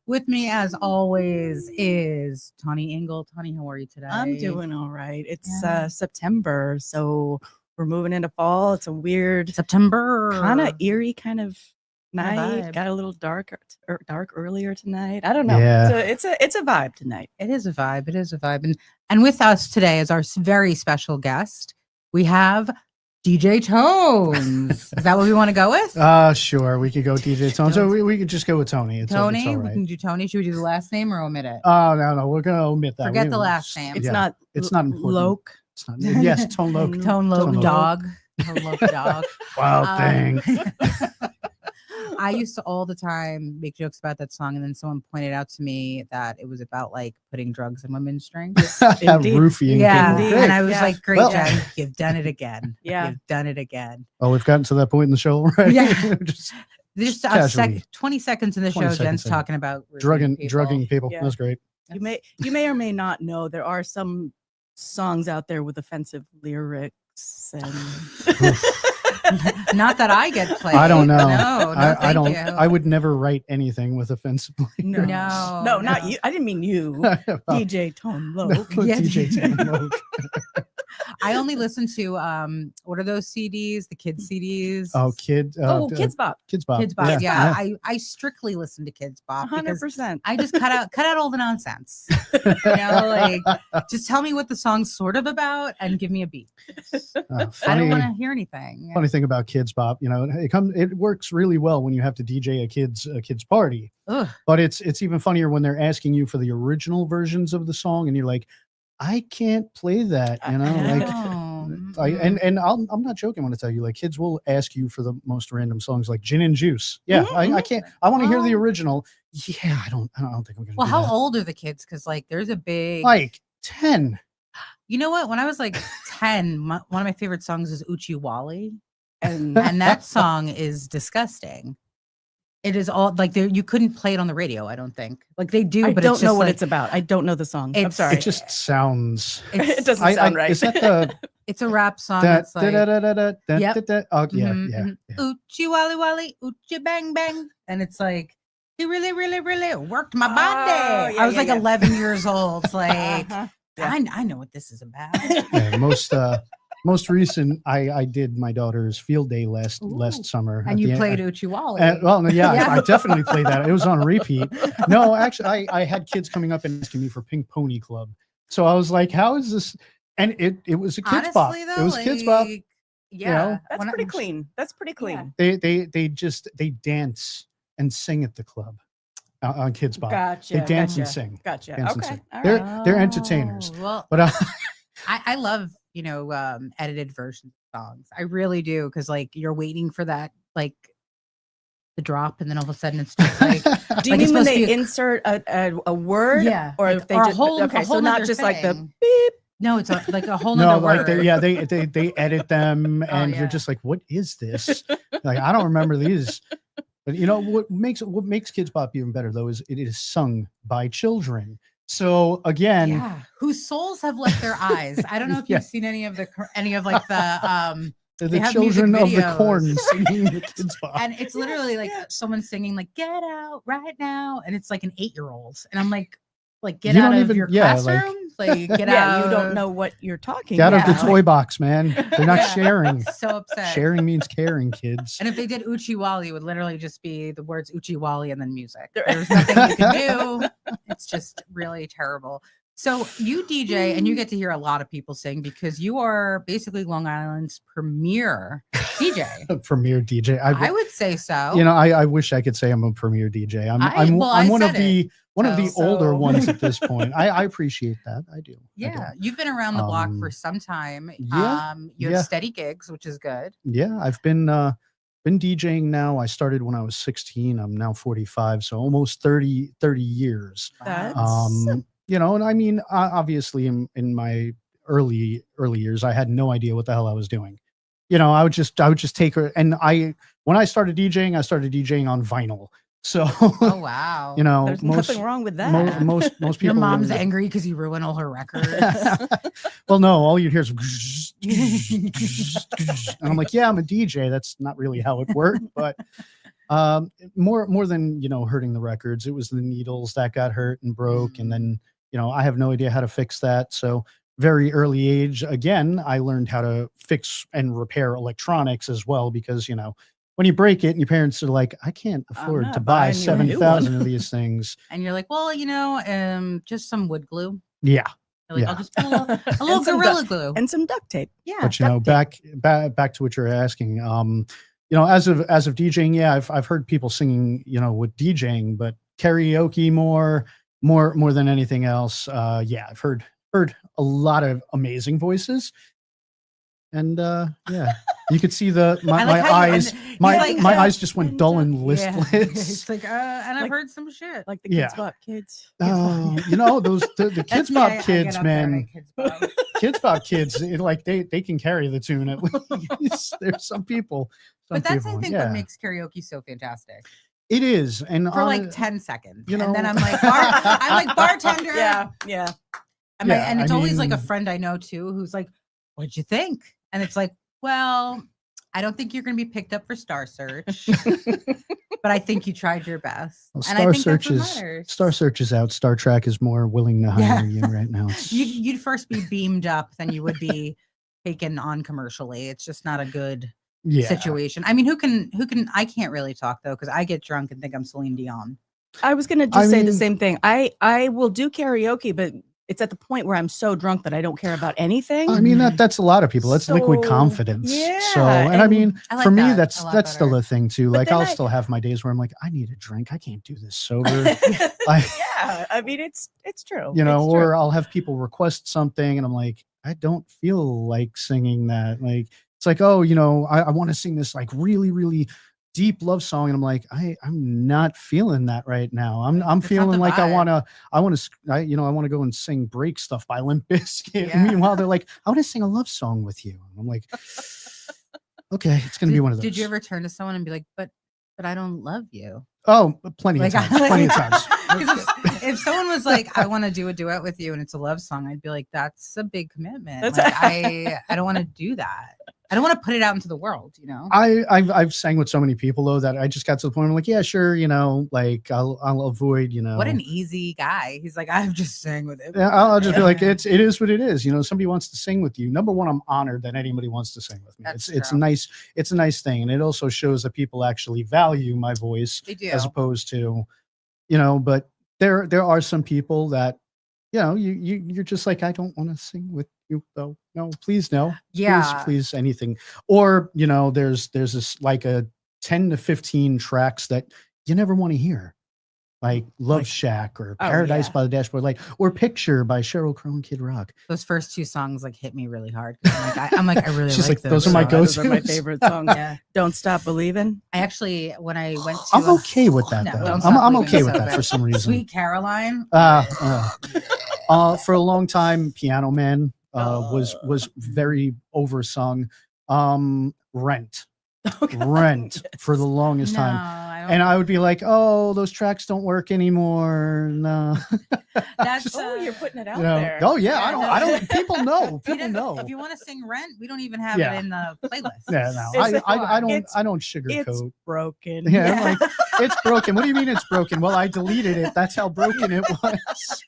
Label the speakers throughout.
Speaker 1: With me, as always, is Tawny Engel. Tawny, how are you today?
Speaker 2: I'm doing all right. It's
Speaker 1: Yeah.
Speaker 2: September, so we're moving into fall. It's a weird,
Speaker 1: September.
Speaker 2: kind of eerie kind of
Speaker 1: Kinda
Speaker 2: night.
Speaker 1: vibe.
Speaker 2: Got a little dark earlier tonight. I don't know.
Speaker 3: Yeah.
Speaker 2: It's a vibe tonight.
Speaker 1: It is a vibe. It is a vibe. And with us today is our very special guest. We have DJ Tones. Is that what we want to go with?
Speaker 3: Sure. We could go DJ Tony. So we could just go with Tony. It's
Speaker 1: Tony?
Speaker 3: It's all
Speaker 1: We
Speaker 3: right.
Speaker 1: can do Tony. Should we do the last name or omit it?
Speaker 3: Oh, no. We're going to omit that.
Speaker 1: Forget the last name.
Speaker 2: It's
Speaker 3: Yeah,
Speaker 2: not.
Speaker 3: it's not important.
Speaker 2: Loke.
Speaker 3: It's not. Yes, Tone Loke.
Speaker 1: Tone Loke
Speaker 3: Tone Loke.
Speaker 1: Dog. Tone Loke Dog.
Speaker 3: Wild thing.
Speaker 1: I used to all the time make jokes about that song, and then someone pointed out to me that it was about like putting drugs in women's drinks.
Speaker 2: Indeed.
Speaker 3: Roofing.
Speaker 1: Yeah,
Speaker 2: Indeed.
Speaker 1: and I was
Speaker 2: Yeah.
Speaker 1: like, "Great,
Speaker 3: Well-
Speaker 1: Jen, you've done it again.
Speaker 2: Yeah.
Speaker 1: You've done it again."
Speaker 3: Oh, we've gotten to that point in the show already.
Speaker 1: Yeah.
Speaker 3: Just
Speaker 1: Just
Speaker 3: Casually.
Speaker 1: 20 seconds in the
Speaker 3: 20
Speaker 1: show, Jen's
Speaker 3: seconds in.
Speaker 1: talking about roofing
Speaker 3: drugging people.
Speaker 2: Yeah.
Speaker 3: That's great.
Speaker 2: You may or may not know there are some songs out there with offensive lyrics and.
Speaker 1: Not that I get played.
Speaker 3: I don't know.
Speaker 1: No,
Speaker 3: I
Speaker 1: thank
Speaker 3: don't.
Speaker 1: you.
Speaker 3: I would never write anything with offensive.
Speaker 2: No,
Speaker 1: No,
Speaker 2: not
Speaker 1: no.
Speaker 2: you. I didn't mean you.
Speaker 3: Well,
Speaker 2: DJ Tone Loke.
Speaker 1: Yeah.
Speaker 3: DJ Tone Loke.
Speaker 1: I only listen to what are those CDs? The kids CDs.
Speaker 3: Oh, kid.
Speaker 2: Kids Bop.
Speaker 3: Kids Bop.
Speaker 1: Kids Bop. Yeah, I strictly listen to Kids Bop because
Speaker 2: 100%.
Speaker 1: I just cut out all the nonsense. You know, like just tell me what the song's sort of about and give me a beat. I
Speaker 3: Funny,
Speaker 1: don't want to hear anything.
Speaker 3: funny thing about Kids Bop, it works really well when you have to DJ a kids party.
Speaker 1: Ugh.
Speaker 3: But it's even funnier when they're asking you for the original versions of the song, and you're like, I can't play that. I'm not joking when I tell you, like, kids will ask you for the most random songs, like Gin and Juice. Yeah, I can't. I want to hear the
Speaker 1: Well-
Speaker 3: original. Yeah, I don't think I'm gonna.
Speaker 1: Well,
Speaker 3: do
Speaker 1: how
Speaker 3: that.
Speaker 1: old are the kids? Because like there's a big
Speaker 3: Like 10.
Speaker 1: You know what? When I was like 10, one of my favorite songs is Uchi Wally.
Speaker 2: And
Speaker 1: And that song is disgusting. It is all like you couldn't play it on the radio, I don't think. Like they do,
Speaker 2: I
Speaker 1: but
Speaker 2: don't
Speaker 1: it's
Speaker 2: know
Speaker 1: just
Speaker 2: what
Speaker 1: like,
Speaker 2: it's about. I don't know the song. I'm
Speaker 1: It's-
Speaker 2: sorry.
Speaker 3: It just sounds.
Speaker 1: it's,
Speaker 2: It doesn't sound right.
Speaker 3: Is that the
Speaker 1: it's a rap song.
Speaker 3: that
Speaker 1: That's like Yep.
Speaker 3: Oh yeah,
Speaker 1: mhm,
Speaker 3: yeah.
Speaker 1: mhm. Uchi Wally Wally, Uchi Bang Bang. And it's like he really, really, really worked my body.
Speaker 2: Oh, yeah,
Speaker 1: I was
Speaker 2: yeah,
Speaker 1: like
Speaker 2: yeah.
Speaker 1: 11 years old. Like
Speaker 2: Uh-huh. Yeah.
Speaker 1: I know what this is about.
Speaker 3: Yeah, most recent, I did my daughter's field day last
Speaker 1: Ooh.
Speaker 3: summer.
Speaker 1: And
Speaker 3: at
Speaker 1: you
Speaker 3: the end-
Speaker 1: played Uchi Wally.
Speaker 3: well, no, yeah,
Speaker 1: Yeah.
Speaker 3: I definitely played that. It was on repeat. No, actually, I had kids coming up and asking me for Pink Pony Club. So I was like, "How is this?" And it was a kids bop.
Speaker 1: Honestly, though,
Speaker 3: It was kids bop.
Speaker 1: Yeah,
Speaker 3: know?
Speaker 2: That's
Speaker 1: when I-
Speaker 2: pretty clean. That's pretty clean.
Speaker 3: They dance and sing at the club on kids bop.
Speaker 2: Gotcha.
Speaker 3: They dance
Speaker 2: gotcha,
Speaker 3: and sing.
Speaker 2: Gotcha.
Speaker 3: Dance and
Speaker 2: Okay.
Speaker 3: sing.
Speaker 2: All
Speaker 3: They're-
Speaker 2: right.
Speaker 3: they're entertainers.
Speaker 1: Oh, Well,
Speaker 3: But
Speaker 1: I love edited versions of songs. I really do because like you're waiting for that like the drop, and then all of a sudden it's just like
Speaker 2: Do you
Speaker 1: like, it's
Speaker 2: mean when
Speaker 1: supposed to
Speaker 2: they
Speaker 1: be
Speaker 2: insert a word?
Speaker 1: yeah,
Speaker 2: Or
Speaker 1: like,
Speaker 2: if they
Speaker 1: or a
Speaker 2: just
Speaker 1: whole,
Speaker 2: okay,
Speaker 1: a
Speaker 2: so
Speaker 1: whole
Speaker 2: not
Speaker 1: nother
Speaker 2: just like the
Speaker 1: thing.
Speaker 2: beep.
Speaker 1: No, it's like a whole
Speaker 3: no,
Speaker 1: nother
Speaker 3: like
Speaker 1: word.
Speaker 3: they edit them, and
Speaker 1: yeah.
Speaker 3: you're just like, "What is this?" Like, I don't remember these. But what makes Kids Bop even better though is it is sung by children. So again,
Speaker 1: Yeah, whose souls have left their eyes. I don't know if
Speaker 3: Yeah.
Speaker 1: you've seen any of like the
Speaker 3: they're
Speaker 1: they
Speaker 3: the
Speaker 1: have music
Speaker 3: children of the
Speaker 1: videos.
Speaker 3: corn singing the Kids Bop.
Speaker 1: and it's literally like
Speaker 2: Yeah.
Speaker 1: someone singing like "Get out right now," and it's like an 8-year-old, and I'm like get
Speaker 3: You
Speaker 1: out
Speaker 3: don't
Speaker 1: of
Speaker 3: even-
Speaker 1: your
Speaker 3: yeah, like-
Speaker 1: classroom, like get
Speaker 2: Yeah,
Speaker 1: out.
Speaker 2: you don't know what you're talking
Speaker 3: Get out of the
Speaker 1: Yeah.
Speaker 3: toy box, man. They're not
Speaker 1: Yeah.
Speaker 3: sharing.
Speaker 1: So upset.
Speaker 3: Sharing means caring, kids.
Speaker 1: And if they did Uchi Wally, it would literally just be the words Uchi Wally and then music.
Speaker 2: There-
Speaker 1: There's nothing you can do. It's just really terrible. So you DJ and you get to hear a lot of people sing because you are basically Long Island's premier DJ.
Speaker 3: Premier DJ.
Speaker 1: I would say so.
Speaker 3: I wish I could say I'm a premier DJ. I'm
Speaker 1: I
Speaker 3: one of
Speaker 1: said
Speaker 3: the older
Speaker 2: So-
Speaker 3: ones at this point. I appreciate that. I do. I do.
Speaker 1: Yeah, you've been around the block for
Speaker 3: Um,
Speaker 1: some time.
Speaker 3: yeah,
Speaker 1: You
Speaker 3: yeah.
Speaker 1: have steady gigs, which is good.
Speaker 3: Yeah, I've been DJing now. I started when I was 16. I'm now 45, so almost 30 years.
Speaker 2: That's-
Speaker 3: And I mean, obviously in my early years, I had no idea what the hell I was doing. I would just take her, and when I started DJing on vinyl. So,
Speaker 1: Oh wow.
Speaker 2: There's
Speaker 3: most
Speaker 2: nothing wrong with that.
Speaker 3: most people.
Speaker 1: Your mom's
Speaker 3: wouldn't-
Speaker 1: angry because you ruin all her records.
Speaker 3: Well, no, all you hear is, and I'm like, yeah, I'm a DJ. That's not really how it worked, but More than hurting the records. It was the needles that got hurt and broke, and then I have no idea how to fix that. So very early age, again, I learned how to fix and repair electronics as well, because when you break it and your parents are like, I can't afford
Speaker 2: not
Speaker 3: to buy
Speaker 2: buying you a new
Speaker 3: 7,000
Speaker 2: one.
Speaker 3: of these things.
Speaker 1: And you're like, well, just some wood glue.
Speaker 3: Yeah.
Speaker 1: You're like,
Speaker 3: Yeah.
Speaker 1: I'll just put a little
Speaker 2: And some
Speaker 1: Gorilla Glue.
Speaker 2: and some duct tape.
Speaker 1: Yeah.
Speaker 3: But
Speaker 2: duct tape.
Speaker 3: back to what you're asking. As of DJing, yeah, I've heard people singing, with DJing, but karaoke more than anything else. Yeah, I've heard a lot of amazing voices, and yeah, you could see
Speaker 1: I
Speaker 3: my
Speaker 1: like how you-
Speaker 3: eyes.
Speaker 1: and he's
Speaker 3: My
Speaker 1: like,
Speaker 3: my eyes just went dull and
Speaker 1: yeah.
Speaker 3: listless.
Speaker 1: It's like, and I've
Speaker 2: Like-
Speaker 1: heard some shit.
Speaker 2: Like the Kids
Speaker 3: Yeah.
Speaker 2: Bop Kids.
Speaker 3: Oh, those the
Speaker 1: That's
Speaker 3: Kids
Speaker 1: me,
Speaker 3: Bop
Speaker 1: I get
Speaker 3: kids,
Speaker 1: up there and I
Speaker 3: man.
Speaker 1: Kids Bop.
Speaker 3: Kids Bop kids, they can carry the tune at least. There's some people.
Speaker 1: But that's, I
Speaker 3: people,
Speaker 1: think,
Speaker 3: yeah.
Speaker 1: what makes karaoke so fantastic.
Speaker 3: It is, and
Speaker 1: For like
Speaker 3: hon-
Speaker 1: 10 seconds.
Speaker 3: you
Speaker 1: And then
Speaker 3: know-
Speaker 1: I'm like, I'm like, bartender.
Speaker 2: Yeah.
Speaker 1: And it's always like a
Speaker 3: mean-
Speaker 1: friend I know too who's like, what'd you think? And it's like, well, I don't think you're going to be picked up for Star Search, but I think you tried your best.
Speaker 3: Well,
Speaker 1: and I think that's what matters.
Speaker 3: Star Search is out. Star Trek is more willing to
Speaker 1: Yeah.
Speaker 3: hire you right now. It's-
Speaker 1: You'd first be beamed up than you would be taken on commercially. It's just not a good
Speaker 3: yeah.
Speaker 1: situation. I mean, who can, I can't really talk though, because I get drunk and think I'm Celine Dion.
Speaker 2: I was gonna
Speaker 3: I
Speaker 2: just say the
Speaker 3: mean-
Speaker 2: same thing. I will do karaoke, but it's at the point where I'm so drunk that I don't care about anything.
Speaker 3: I mean that's a lot of people. That's liquid
Speaker 2: So,
Speaker 3: confidence.
Speaker 2: yeah,
Speaker 3: So, and I
Speaker 2: and
Speaker 3: mean,
Speaker 1: I like
Speaker 3: for me,
Speaker 1: that
Speaker 3: that's
Speaker 1: a lot
Speaker 3: still
Speaker 1: better.
Speaker 3: a thing too.
Speaker 2: But
Speaker 3: Like
Speaker 2: then
Speaker 3: I'll
Speaker 2: I-
Speaker 3: still have my days where I'm like, I need a drink. I can't do this sober. Like,
Speaker 2: yeah, I mean it's true.
Speaker 3: you know,
Speaker 2: It's true.
Speaker 3: or I'll have people request something and I'm like, I don't feel like singing that. Like, it's like, oh, I want to sing this like really, really deep love song. And I'm like, I'm not feeling that right now. I'm
Speaker 1: not
Speaker 3: feeling
Speaker 1: the
Speaker 3: like I
Speaker 1: vibe.
Speaker 3: want to go and sing Break Stuff by Limp Bizkit.
Speaker 1: Yeah.
Speaker 3: Meanwhile, they're like, I want to sing a love song with you. And I'm like, okay, it's going to be one of those.
Speaker 1: Did you ever turn to someone and be like, but I don't love you?
Speaker 3: Oh, plenty
Speaker 1: Like,
Speaker 3: of times. Plenty of times.
Speaker 1: 'Cause if someone was like, I want to do a duet with you and it's a love song, I'd be like, that's a big commitment.
Speaker 2: That's-
Speaker 1: Like, I don't want to do that. I don't want to put it out into the world,
Speaker 3: I've sang with so many people though that I just got to the point where I'm like, yeah, sure, like I'll avoid,
Speaker 1: What an easy guy. He's like, I've just sang with it.
Speaker 3: Yeah, I'll just be like, it is what it is. Somebody wants to sing with you. Number one, I'm honored that anybody wants to sing with me.
Speaker 1: That's
Speaker 3: It's
Speaker 1: true.
Speaker 3: a nice thing, and it also shows that people actually value my voice
Speaker 1: They do.
Speaker 3: as opposed to, But there are some people that, you're just like, I don't want to sing with you though. No, please no.
Speaker 1: Yeah.
Speaker 3: Please anything. Or there's this like a 10 to 15 tracks that you never want to hear. Like Love
Speaker 2: Like-
Speaker 3: Shack or
Speaker 2: Oh,
Speaker 3: Paradise
Speaker 2: yeah.
Speaker 3: by the Dashboard Light or Picture by Sheryl Crow and Kid Rock.
Speaker 1: Those first two songs like hit me really hard. 'Cause I'm like, I really
Speaker 3: She's
Speaker 1: like
Speaker 3: like, those are my
Speaker 1: songs.
Speaker 2: Those are my
Speaker 3: go-tos.
Speaker 2: favorite songs.
Speaker 1: Yeah.
Speaker 2: Don't Stop Believing.
Speaker 1: I actually, when I went to,
Speaker 3: I'm okay with that
Speaker 1: no,
Speaker 3: though.
Speaker 1: Don't
Speaker 3: I'm
Speaker 1: Stop Believing
Speaker 3: okay
Speaker 1: is
Speaker 3: with
Speaker 1: so
Speaker 3: that
Speaker 1: good.
Speaker 3: for some reason.
Speaker 1: Sweet Caroline.
Speaker 3: For a long time, Piano Man was
Speaker 1: Oh.
Speaker 3: very oversung. Rent for the longest
Speaker 1: No,
Speaker 3: time.
Speaker 1: I don't.
Speaker 3: And I would be like, oh, those tracks don't work anymore. No.
Speaker 1: That's
Speaker 2: Oh, you're putting it out
Speaker 3: You know,
Speaker 2: there.
Speaker 3: oh yeah, I
Speaker 1: Yeah,
Speaker 3: don't people know.
Speaker 1: He
Speaker 3: People
Speaker 1: doesn't-
Speaker 3: know.
Speaker 1: If you want to sing Rent, we don't even have
Speaker 3: Yeah.
Speaker 1: it in the playlist.
Speaker 3: Yeah, no.
Speaker 2: It's-
Speaker 3: I don't
Speaker 2: It's
Speaker 3: sugarcoat.
Speaker 2: broken.
Speaker 3: Yeah, I'm like, it's broken. What do you mean it's broken? Well, I deleted it. That's how broken it was.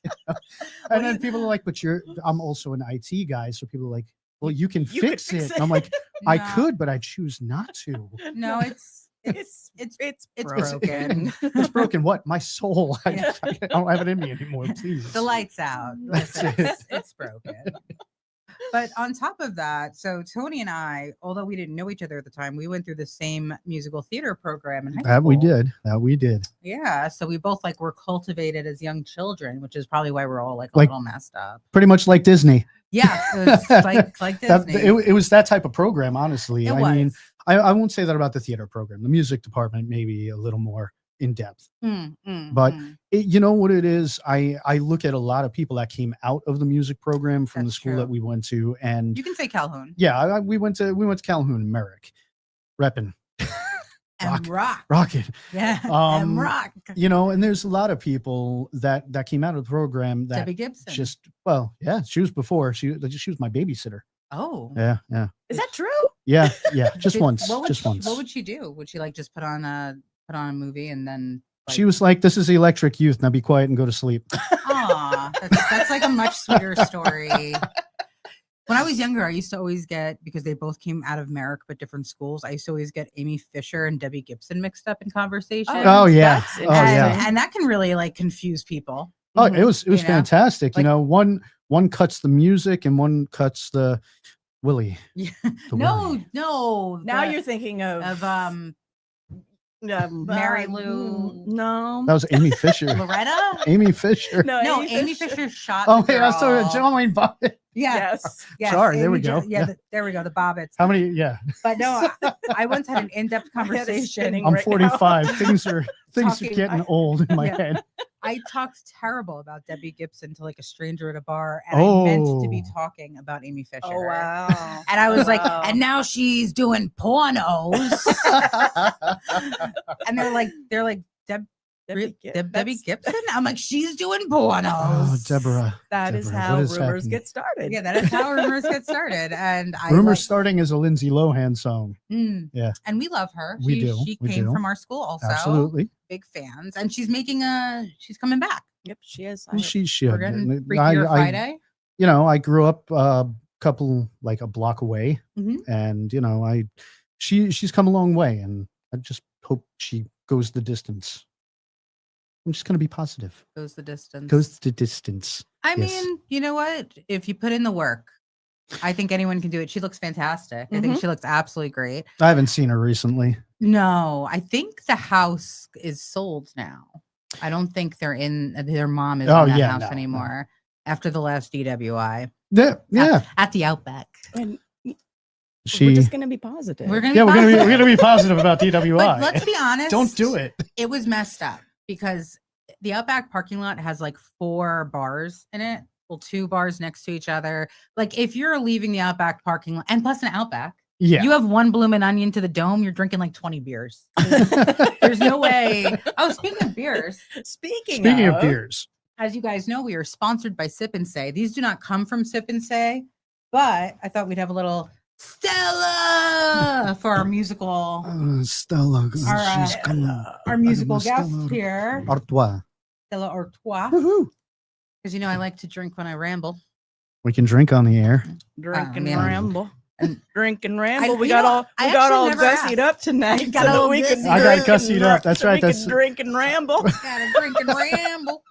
Speaker 3: And then people are like, but I'm also an IT guy. So people are like, well, you can
Speaker 2: You could
Speaker 3: fix
Speaker 2: fix
Speaker 3: it.
Speaker 2: it.
Speaker 3: And I'm like, I
Speaker 1: No.
Speaker 3: could, but I choose not to.
Speaker 1: No, it's
Speaker 2: It's
Speaker 1: broken.
Speaker 3: It's broken. What? My soul.
Speaker 1: Yeah.
Speaker 3: I don't have it in me anymore. Please.
Speaker 1: The lights out.
Speaker 3: That's
Speaker 1: Listen,
Speaker 3: it.
Speaker 1: it's broken. But on top of that, so Tony and I, although we didn't know each other at the time, we went through the same musical theater program in high
Speaker 3: That we
Speaker 1: school.
Speaker 3: did. That we did.
Speaker 1: Yeah. So we both like were cultivated as young children, which is probably why we're all like a
Speaker 3: Like-
Speaker 1: little messed up.
Speaker 3: Pretty much like Disney.
Speaker 1: Yeah. It was like
Speaker 3: That,
Speaker 1: Disney.
Speaker 3: it was that type of program, honestly.
Speaker 1: It
Speaker 3: I mean,
Speaker 1: was.
Speaker 3: I won't say that about the theater program. The music department maybe a little more in depth. But you know what it is? I look at a lot of people that came out of the music program from the
Speaker 1: That's
Speaker 3: school
Speaker 1: true.
Speaker 3: that we went to, and
Speaker 1: You can say Calhoun
Speaker 3: yeah, we went to Calhoun and Merrick, repping
Speaker 1: and rock.
Speaker 3: Rocket.
Speaker 1: Yeah.
Speaker 3: Um,
Speaker 1: and rock.
Speaker 3: And there's a lot of people that came out of the program that
Speaker 1: Debbie Gibson.
Speaker 3: just she was before she was my babysitter.
Speaker 1: oh.
Speaker 3: Yeah.
Speaker 2: Is that true?
Speaker 3: Yeah. Just
Speaker 1: Did-
Speaker 3: once.
Speaker 1: What would
Speaker 3: Just
Speaker 1: she,
Speaker 3: once.
Speaker 1: What would she do? Would she like just put on put on a movie, and then
Speaker 3: She was like, "This is Electric Youth. Now be quiet and go to sleep."
Speaker 1: "Aw, that's like a much sweeter story." When I was younger, I used to always get, because they both came out of Merrick but different schools, I used to always get Amy Fisher and Debbie Gibson mixed up in conversation.
Speaker 3: Oh, yeah.
Speaker 2: That's
Speaker 3: Oh,
Speaker 1: and,
Speaker 3: yeah.
Speaker 1: and that can really like confuse people.
Speaker 3: Oh,
Speaker 2: Mhm.
Speaker 3: it was
Speaker 1: You know?
Speaker 3: fantastic.
Speaker 1: Like-
Speaker 3: you know, one cuts the music and one cuts the Willie.
Speaker 1: Yeah.
Speaker 3: The
Speaker 1: No,
Speaker 3: Willie.
Speaker 1: no.
Speaker 2: Now
Speaker 1: the-
Speaker 2: you're thinking
Speaker 1: of
Speaker 2: Mary
Speaker 1: Lou-
Speaker 2: No.
Speaker 3: That was Amy Fisher.
Speaker 1: Loretta.
Speaker 3: Amy Fisher.
Speaker 1: No, Amy Fisher shot.
Speaker 3: Oh,
Speaker 1: the
Speaker 3: yeah, I was talking about
Speaker 1: girl.
Speaker 3: John Wayne Bobbitt.
Speaker 1: Yeah.
Speaker 2: Yes.
Speaker 1: Yes,
Speaker 3: Sorry, there we
Speaker 1: Amy
Speaker 3: go.
Speaker 1: Yeah,
Speaker 3: Yeah.
Speaker 1: there we go. The Bobbits.
Speaker 3: How many? Yeah,
Speaker 1: But no, I once had an in-depth
Speaker 2: I had a
Speaker 1: conversation.
Speaker 2: spinning
Speaker 3: I'm
Speaker 2: right now.
Speaker 3: 45. Things are
Speaker 1: Talking-
Speaker 3: getting old in my
Speaker 1: Yeah.
Speaker 3: head.
Speaker 1: I talked terrible about Debbie Gibson to like a stranger at a bar, and I meant to be
Speaker 3: Oh.
Speaker 1: talking about Amy Fisher.
Speaker 2: Oh wow.
Speaker 1: And I was like,
Speaker 2: Wow.
Speaker 1: and now she's doing pornos. And they're like, Debbie
Speaker 2: That's-
Speaker 1: Gibson. I'm like, she's doing pornos.
Speaker 3: Oh, Deborah.
Speaker 2: That is
Speaker 3: Deborah,
Speaker 2: how
Speaker 3: what is
Speaker 2: rumors
Speaker 3: happening?
Speaker 2: get started.
Speaker 1: Yeah, that is how rumors get started. And I
Speaker 3: Rumors
Speaker 1: like,
Speaker 3: starting as a Lindsay Lohan song.
Speaker 1: Yeah, and we love her.
Speaker 3: We
Speaker 1: She,
Speaker 3: do,
Speaker 1: She
Speaker 3: we
Speaker 1: came
Speaker 3: do.
Speaker 1: from our school, also.
Speaker 3: Absolutely.
Speaker 1: Big fans, and she's coming back.
Speaker 2: Yep, she is.
Speaker 3: Well, she should.
Speaker 1: We're getting
Speaker 3: And
Speaker 1: Freakier Friday.
Speaker 3: you know, I grew up a block away,
Speaker 1: Mhm.
Speaker 3: and you know, she's come a long way, and I just hope she goes the distance. I'm just gonna be positive.
Speaker 1: Goes the distance.
Speaker 3: Goes the distance.
Speaker 1: I
Speaker 3: yes.
Speaker 1: mean, you know what? If you put in the work, I think anyone can do it. She looks fantastic. I think she looks absolutely great.
Speaker 3: I haven't seen her recently.
Speaker 1: No, I think the house is sold now. I don't think their mom is
Speaker 3: Oh,
Speaker 1: in that
Speaker 3: yeah,
Speaker 1: house
Speaker 3: no, no.
Speaker 1: anymore after the last DWI
Speaker 3: Yeah.
Speaker 1: at the Outback.
Speaker 2: And
Speaker 3: She.
Speaker 2: we're just gonna be positive.
Speaker 1: We're gonna
Speaker 3: Yeah, we're
Speaker 1: positive.
Speaker 3: gonna be positive about
Speaker 1: But
Speaker 3: DWI.
Speaker 1: let's be honest.
Speaker 3: Don't do it.
Speaker 1: It was messed up because the Outback parking lot has like 4 bars in it. Well, 2 bars next to each other. Like if you're leaving the Outback parking lot, and plus an Outback,
Speaker 3: Yeah.
Speaker 1: you have one bloomin' onion to the dome, you're drinking like 20 beers. There's no way. Oh, speaking of beers,
Speaker 2: Speaking
Speaker 3: of beers,
Speaker 1: as you guys know, we are sponsored by Sip and Say. These do not come from Sip and Say, but I thought we'd have a little Stella for our musical
Speaker 3: Stella,
Speaker 1: Our,
Speaker 3: she's coming.
Speaker 1: our musical
Speaker 3: Stella
Speaker 1: guest here,
Speaker 3: Artois.
Speaker 1: Stella Artois.
Speaker 3: Woohoo.
Speaker 1: Because you know I like to drink when I ramble.
Speaker 3: We can drink on the air.
Speaker 2: Drink and
Speaker 1: man.
Speaker 2: ramble.
Speaker 1: And-
Speaker 2: Drink and ramble. We
Speaker 1: you
Speaker 2: got
Speaker 1: know,
Speaker 2: all
Speaker 1: I
Speaker 2: we got
Speaker 1: actually
Speaker 2: all
Speaker 1: never
Speaker 2: gussied
Speaker 1: asked.
Speaker 2: up tonight.
Speaker 1: Got
Speaker 2: so that
Speaker 1: all
Speaker 2: we can
Speaker 1: gussied
Speaker 3: I got
Speaker 2: drink
Speaker 3: gussied
Speaker 2: and
Speaker 3: up, that's
Speaker 2: so
Speaker 3: right,
Speaker 2: we can
Speaker 3: that's-
Speaker 2: drink and ramble.
Speaker 1: Gotta drink and ramble.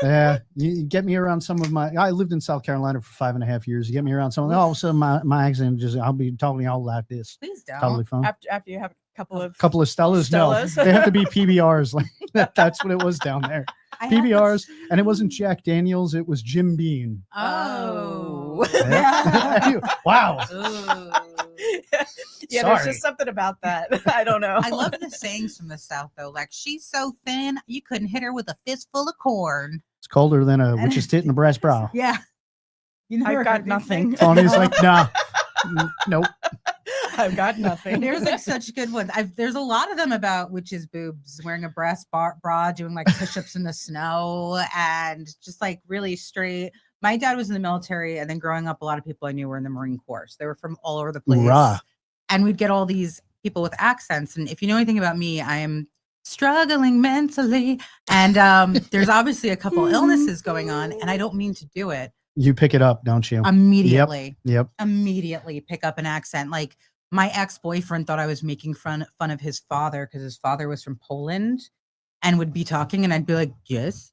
Speaker 3: Yeah, you get me around some of my. I lived in South Carolina for 5.5 years. You get me around some of. All of a sudden, my accent just. I'll be talking all like this.
Speaker 1: Please don't.
Speaker 3: Totally fine.
Speaker 2: After you have a couple of
Speaker 3: Couple of Stellas.
Speaker 2: Stellas.
Speaker 3: No, they have to be PBRs. Like that's what it was down there.
Speaker 1: I have this-
Speaker 3: PBRs, and it wasn't Jack Daniels. It was Jim Beam.
Speaker 1: Oh.
Speaker 3: Yeah. Wow.
Speaker 1: Ooh.
Speaker 2: yeah, there's
Speaker 3: Sorry.
Speaker 2: just something about that. I don't know.
Speaker 1: I love the sayings from the South though. Like she's so thin, you couldn't hit her with a fistful of corn.
Speaker 3: It's colder than a witch's tit in a brass bra.
Speaker 1: Yeah. You
Speaker 2: I've
Speaker 1: never
Speaker 2: got
Speaker 1: heard these
Speaker 2: nothing.
Speaker 1: things?
Speaker 3: Tony's like, nah, nope.
Speaker 2: I've got nothing.
Speaker 1: There's like such good ones. There's a lot of them about witches' boobs, wearing a brass bra, doing like push-ups in the snow, and just like really straight. My dad was in the military, and then growing up, a lot of people I knew were in the Marine Corps. So they were from all over the place.
Speaker 3: Hoorah.
Speaker 1: And we'd get all these people with accents. And if you know anything about me, I am struggling mentally. And there's obviously a couple illnesses going on, and I don't mean to do it.
Speaker 3: You pick it up, don't you?
Speaker 1: Immediately.
Speaker 3: Yep.
Speaker 1: Immediately pick up an accent. Like my ex-boyfriend thought I was making fun of his father because his father was from Poland and would be talking, and I'd be like, yes.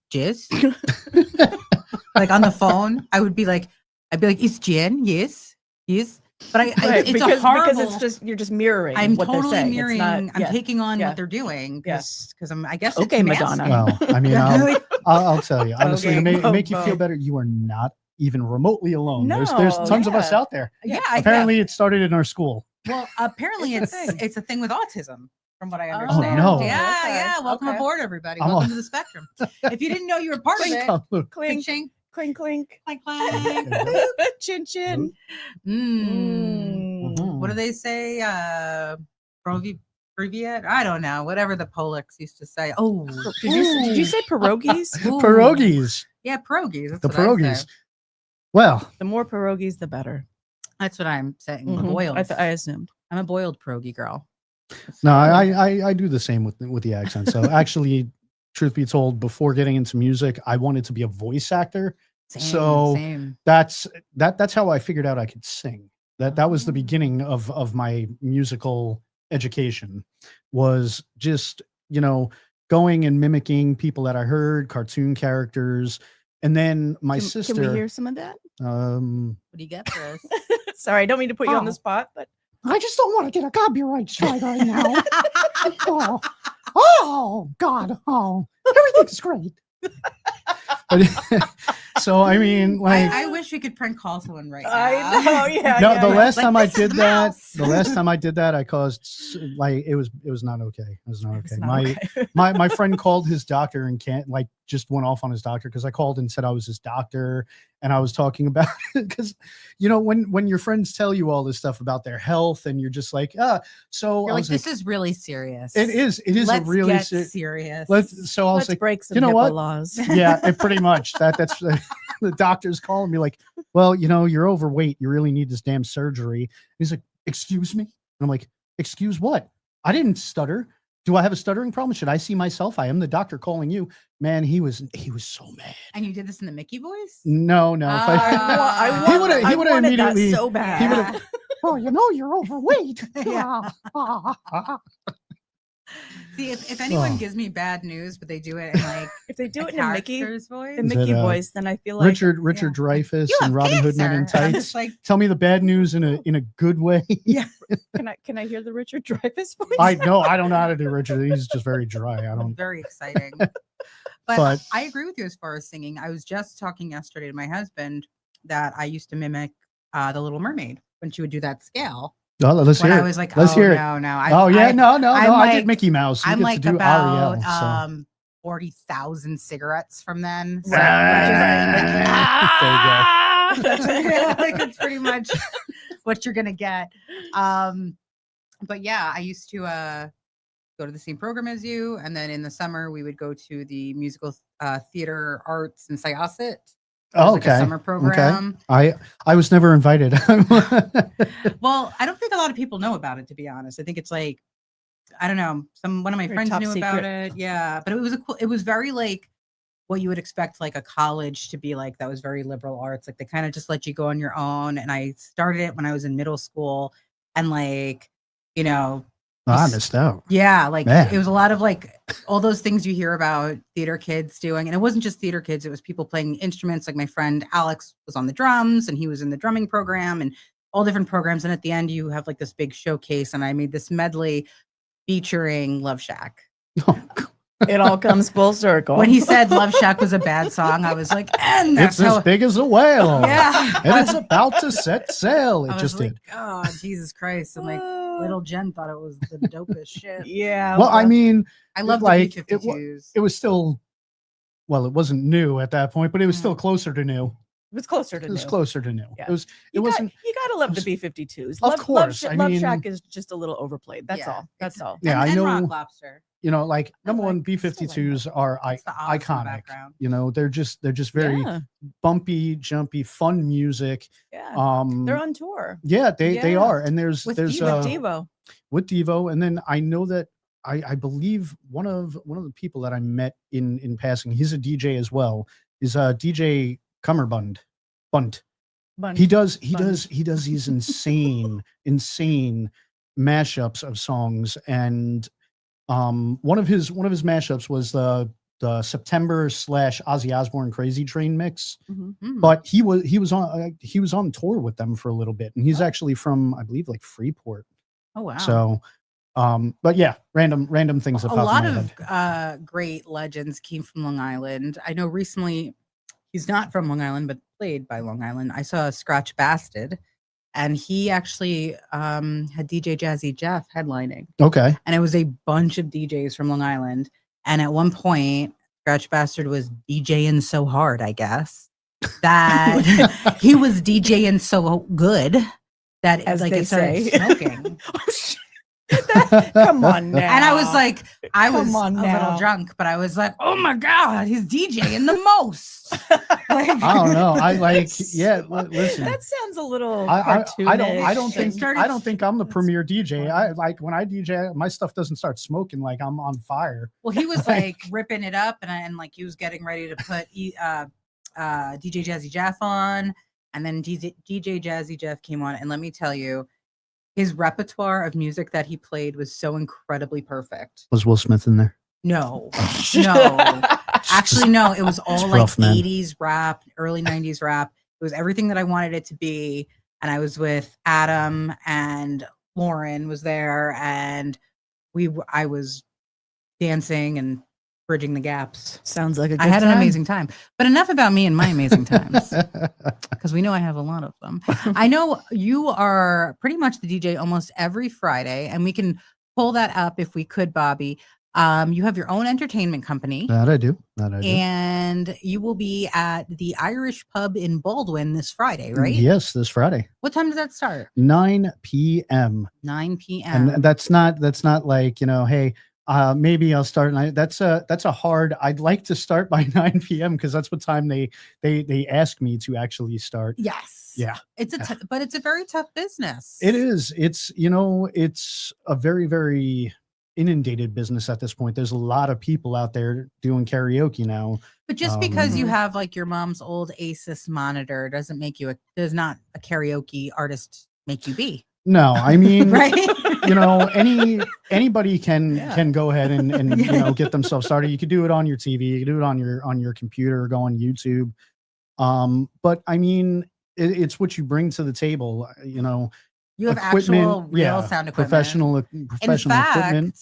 Speaker 1: Like on the phone, I'd be like, it's Jen, yes. But
Speaker 2: Right,
Speaker 1: it's
Speaker 2: because,
Speaker 1: a horrible.
Speaker 2: because it's just you're just mirroring.
Speaker 1: I'm
Speaker 2: what they're
Speaker 1: totally
Speaker 2: saying. It's
Speaker 1: mirroring.
Speaker 2: not-
Speaker 1: I'm
Speaker 2: yeah.
Speaker 1: taking on
Speaker 2: yeah.
Speaker 1: what they're doing
Speaker 2: Yeah.
Speaker 1: because I'm. I guess
Speaker 2: Okay,
Speaker 1: it's
Speaker 2: Madonna.
Speaker 1: masking.
Speaker 3: Well, I mean,
Speaker 1: Yeah.
Speaker 3: I'll tell you honestly to
Speaker 2: Okay,
Speaker 3: make you feel
Speaker 2: boom.
Speaker 3: better. You are not even remotely alone. There's
Speaker 2: No,
Speaker 3: tons of us
Speaker 2: yeah.
Speaker 3: out there.
Speaker 1: Yeah,
Speaker 3: Apparently, it started in our school.
Speaker 1: Well, apparently
Speaker 2: It's a
Speaker 1: it's
Speaker 2: thing.
Speaker 1: it's a thing with autism, from what I
Speaker 2: Oh,
Speaker 1: understand.
Speaker 3: no.
Speaker 1: Yeah,
Speaker 2: Okay,
Speaker 1: yeah. Welcome
Speaker 2: okay.
Speaker 1: aboard, everybody.
Speaker 3: I'm
Speaker 1: Welcome
Speaker 3: all-
Speaker 1: to the spectrum. If you didn't know you were part of it,
Speaker 2: Clink,
Speaker 1: clink,
Speaker 2: clink, clink.
Speaker 1: clink, clink.
Speaker 2: Chin chin.
Speaker 1: Mm. What do they say? Privyet? I don't know. Whatever the Polacks used to say. Oh,
Speaker 2: Did you say pierogies?
Speaker 1: Ooh.
Speaker 3: Pierogies.
Speaker 1: Yeah, pierogies. That's
Speaker 3: The
Speaker 1: what I say.
Speaker 3: pierogies. Well,
Speaker 2: The more pierogies, the better.
Speaker 1: That's what I'm saying.
Speaker 2: Mhm.
Speaker 1: Boiled.
Speaker 2: I assumed.
Speaker 1: I'm a boiled pierogi girl.
Speaker 3: No, I do the same with the accent. So actually, truth be told, before getting into music, I wanted to be a voice actor. So
Speaker 1: same.
Speaker 3: that's how I figured out I could sing. That was the
Speaker 1: Oh.
Speaker 3: beginning of my musical education, was just, going and mimicking people that I heard, cartoon characters. And then my sister,
Speaker 2: Can we hear some of that?
Speaker 3: um
Speaker 1: What do you get for us?
Speaker 2: Sorry, I don't mean to put you on the
Speaker 3: Oh.
Speaker 2: spot, but
Speaker 3: I just don't want to get a copyright strike right now. Oh God. Oh, everything's great. But so I mean, like,
Speaker 1: I wish we could prank call someone right now.
Speaker 2: I know, yeah.
Speaker 3: no,
Speaker 2: yeah,
Speaker 3: the
Speaker 2: yeah.
Speaker 3: last
Speaker 1: Like,
Speaker 3: time I
Speaker 1: this is
Speaker 3: did
Speaker 1: the
Speaker 3: that,
Speaker 1: mouse.
Speaker 3: the last time I did that, I caused, like, it was not okay. It was not
Speaker 2: It's
Speaker 3: okay.
Speaker 2: not
Speaker 3: My
Speaker 2: okay.
Speaker 3: my friend called his doctor and just went off on his doctor, because I called and said I was his doctor, and I was talking about it, because when your friends tell you all this stuff about their health, and you're just like, so
Speaker 1: You're
Speaker 3: I
Speaker 1: like,
Speaker 3: was
Speaker 1: this is really serious.
Speaker 3: it is
Speaker 1: Let's
Speaker 3: a really
Speaker 1: get
Speaker 3: serious.
Speaker 1: serious.
Speaker 3: So I was
Speaker 2: Let's
Speaker 3: like,
Speaker 2: break some
Speaker 3: you know
Speaker 2: HIPAA
Speaker 3: what?
Speaker 2: laws.
Speaker 3: yeah, pretty much that's the doctor's calling me like, well, you're overweight, you really need this damn surgery. He's like, excuse me? And I'm like, excuse what? I didn't stutter. Do I have a stuttering problem? Should I see myself? I am the doctor calling you. Man, he was so mad.
Speaker 1: And you did this in the Mickey voice?
Speaker 3: No, if
Speaker 1: Ah.
Speaker 3: He would've-
Speaker 2: I
Speaker 3: would've
Speaker 2: wanted that
Speaker 3: immediately-
Speaker 2: so bad.
Speaker 3: he would've- oh, you're overweight.
Speaker 1: Yeah. See, if anyone
Speaker 3: Oh.
Speaker 1: gives me bad news, but they do it in like
Speaker 2: If they do
Speaker 1: a
Speaker 2: it in a Mickey,
Speaker 1: character's voice,
Speaker 2: the
Speaker 3: Is
Speaker 2: Mickey
Speaker 3: it,
Speaker 2: voice, then I feel like
Speaker 3: Richard
Speaker 1: yeah.
Speaker 3: Dreyfuss
Speaker 1: you
Speaker 3: and
Speaker 1: have
Speaker 3: Robin Hood Men in
Speaker 1: cancer. And I'm
Speaker 3: Tights.
Speaker 1: just like,
Speaker 3: Tell me the bad news in a good way.
Speaker 2: can I hear the Richard Dreyfuss voice?
Speaker 3: I don't know how to do Richard. He's just very dry. I don't.
Speaker 1: very exciting. But,
Speaker 3: But-
Speaker 1: I agree with you as far as singing. I was just talking yesterday to my husband that I used to mimic the Little Mermaid when she would do that scale.
Speaker 3: Oh, let's
Speaker 1: When
Speaker 3: hear
Speaker 1: I
Speaker 3: it.
Speaker 1: was like,
Speaker 3: Let's
Speaker 1: oh
Speaker 3: hear it.
Speaker 1: no, no.
Speaker 3: Oh yeah, no.
Speaker 1: I'm
Speaker 3: I did
Speaker 1: like-
Speaker 3: Mickey Mouse. You
Speaker 1: I'm
Speaker 3: get
Speaker 1: like
Speaker 3: to do
Speaker 1: about
Speaker 3: Ariel. So.
Speaker 1: 40,000 cigarettes from then. So,
Speaker 3: Ah,
Speaker 1: like it's pretty much what you're gonna get. But yeah, I used to go to the same program as you, and then in the summer we would go to the musical theater arts in Syosset.
Speaker 3: Oh,
Speaker 1: Like a
Speaker 3: okay.
Speaker 1: summer program.
Speaker 3: I was never invited.
Speaker 1: Well, I don't think a lot of people know about it, to be honest. I think it's like, I don't know, one of my
Speaker 2: Very
Speaker 1: friends
Speaker 2: top
Speaker 1: knew about
Speaker 2: secret.
Speaker 1: it. Yeah, but it was very like what you would expect like a college to be like. That was very liberal arts. Like they kind of just let you go on your own. And I started it when I was in middle school, and like,
Speaker 3: I missed out.
Speaker 1: yeah, like
Speaker 3: Man.
Speaker 1: it was a lot of like all those things you hear about theater kids doing. And it wasn't just theater kids, it was people playing instruments. Like my friend Alex was on the drums, and he was in the drumming program and all different programs. And at the end, you have like this big showcase. And I made this medley featuring Love Shack.
Speaker 2: It all comes full circle.
Speaker 1: When he said Love Shack was a bad song, I was like, and
Speaker 3: It's
Speaker 1: that's
Speaker 3: as
Speaker 1: how.
Speaker 3: big as a whale.
Speaker 1: Yeah.
Speaker 3: And it's about to set sail. It
Speaker 1: I was
Speaker 3: just
Speaker 1: like,
Speaker 3: did.
Speaker 1: oh, Jesus Christ. And like little Jen thought it was the dopest shit.
Speaker 2: yeah.
Speaker 3: Well, I mean,
Speaker 1: I love
Speaker 3: like,
Speaker 1: the
Speaker 3: it wa-
Speaker 1: B-52s.
Speaker 3: it was still, well, it wasn't new at that point, but it was still closer to new.
Speaker 2: it was closer to
Speaker 3: It was
Speaker 2: new.
Speaker 3: closer to new.
Speaker 2: Yeah.
Speaker 3: It was. It
Speaker 2: You
Speaker 3: wasn't.
Speaker 2: you gotta love the
Speaker 3: was-
Speaker 2: B-52s.
Speaker 3: Of course, I
Speaker 2: Love
Speaker 3: mean-
Speaker 2: Shack is just a little overplayed. That's
Speaker 1: Yeah,
Speaker 2: all. That's all.
Speaker 3: Yeah, I
Speaker 1: and
Speaker 3: know.
Speaker 1: Rock Lobster.
Speaker 3: Like number one,
Speaker 2: like-
Speaker 3: B-52s are
Speaker 1: It's the Oz in the
Speaker 3: iconic.
Speaker 1: background.
Speaker 3: They're just very
Speaker 2: Yeah,
Speaker 3: bumpy, jumpy, fun music.
Speaker 2: yeah.
Speaker 3: Yeah,
Speaker 2: They're on tour
Speaker 3: they
Speaker 2: Yeah.
Speaker 3: are, and there's
Speaker 1: With
Speaker 2: with Devo.
Speaker 3: with Devo, and then I know that I believe one of the people that I met in passing, he's a DJ as well, is DJ Cummerbund. Bunt.
Speaker 2: Bun-
Speaker 3: He does
Speaker 2: Bund.
Speaker 3: these insane mashups of songs, and one of his mashups was the September / Ozzy Osbourne Crazy Train mix.
Speaker 2: Mhm.
Speaker 1: Hmm.
Speaker 3: But he was on tour with them for a little bit, and he's actually from, I believe, like Freeport.
Speaker 1: Oh wow.
Speaker 3: So, but yeah, random things that
Speaker 1: a
Speaker 3: pop
Speaker 1: lot
Speaker 3: in my
Speaker 1: of
Speaker 3: head.
Speaker 1: great legends came from Long Island. I know recently he's not from Long Island, but played by Long Island. I saw Scratch Bastard, and he actually had DJ Jazzy Jeff headlining,
Speaker 3: Okay.
Speaker 1: and it was a bunch of DJs from Long Island. And at one point, Scratch Bastard was DJing so hard, I guess, that he was DJing so good that
Speaker 2: As
Speaker 1: like
Speaker 2: they
Speaker 1: it started
Speaker 2: say.
Speaker 1: smoking.
Speaker 2: Oh, shit. Come on now.
Speaker 1: And I was like, I was
Speaker 2: Come on
Speaker 1: a
Speaker 2: now.
Speaker 1: little drunk, but I was like, oh my God, he's DJing the most. Like,
Speaker 3: I don't know. I like, yeah. Listen,
Speaker 2: That sounds a little
Speaker 3: I
Speaker 2: cartoonish.
Speaker 3: don't think
Speaker 1: started-
Speaker 3: I don't think I'm the
Speaker 2: That's
Speaker 3: premier DJ. I
Speaker 2: funny.
Speaker 3: like when I DJ, my stuff doesn't start smoking like I'm on fire.
Speaker 1: well, he was like ripping it up and like he was getting ready to put DJ Jazzy Jeff on. And then DJ Jazzy Jeff came on. And let me tell you, his repertoire of music that he played was so incredibly perfect.
Speaker 3: Was Will Smith in there?
Speaker 1: No, no. Actually, no. It was all like
Speaker 3: rough, man.
Speaker 1: 80s rap, early 90s rap. It was everything that I wanted it to be. And I was with Adam and Lauren was there, and I was dancing and bridging the gaps.
Speaker 2: Sounds like a good
Speaker 1: I had an
Speaker 2: time.
Speaker 1: amazing time. But enough about me and my amazing times, because we know I have a lot of them. I know you are pretty much the DJ almost every Friday, and we can pull that up if we could, Bobby. You have your own entertainment company.
Speaker 3: That I do. That I do.
Speaker 1: And you will be at the Irish Pub in Baldwin this Friday, right?
Speaker 3: Yes, this Friday,
Speaker 1: What time does that start?
Speaker 3: 9 p.m.
Speaker 1: 9 p.m.
Speaker 3: And that's not like, hey, maybe I'll start. That's a hard. I'd like to start by 9 p.m. because that's what time they ask me to actually start.
Speaker 1: Yes.
Speaker 3: Yeah.
Speaker 1: But it's a very tough business.
Speaker 3: It is. It's it's a very, very inundated business at this point. There's a lot of people out there doing karaoke now.
Speaker 1: But just because you
Speaker 2: Mhm.
Speaker 1: have like your mom's old Asus monitor doesn't make you does not a karaoke artist make you be.
Speaker 3: No, I mean,
Speaker 1: Right.
Speaker 3: anybody can
Speaker 2: Yeah.
Speaker 3: can go ahead and get themselves started. You could do it on your TV, you could do it on your computer, go on YouTube. But I mean, it's what you bring to the table.
Speaker 1: You have
Speaker 3: Equipment,
Speaker 1: actual real
Speaker 3: yeah,
Speaker 1: sound equipment.
Speaker 3: professional
Speaker 1: In
Speaker 3: equipment,
Speaker 1: fact,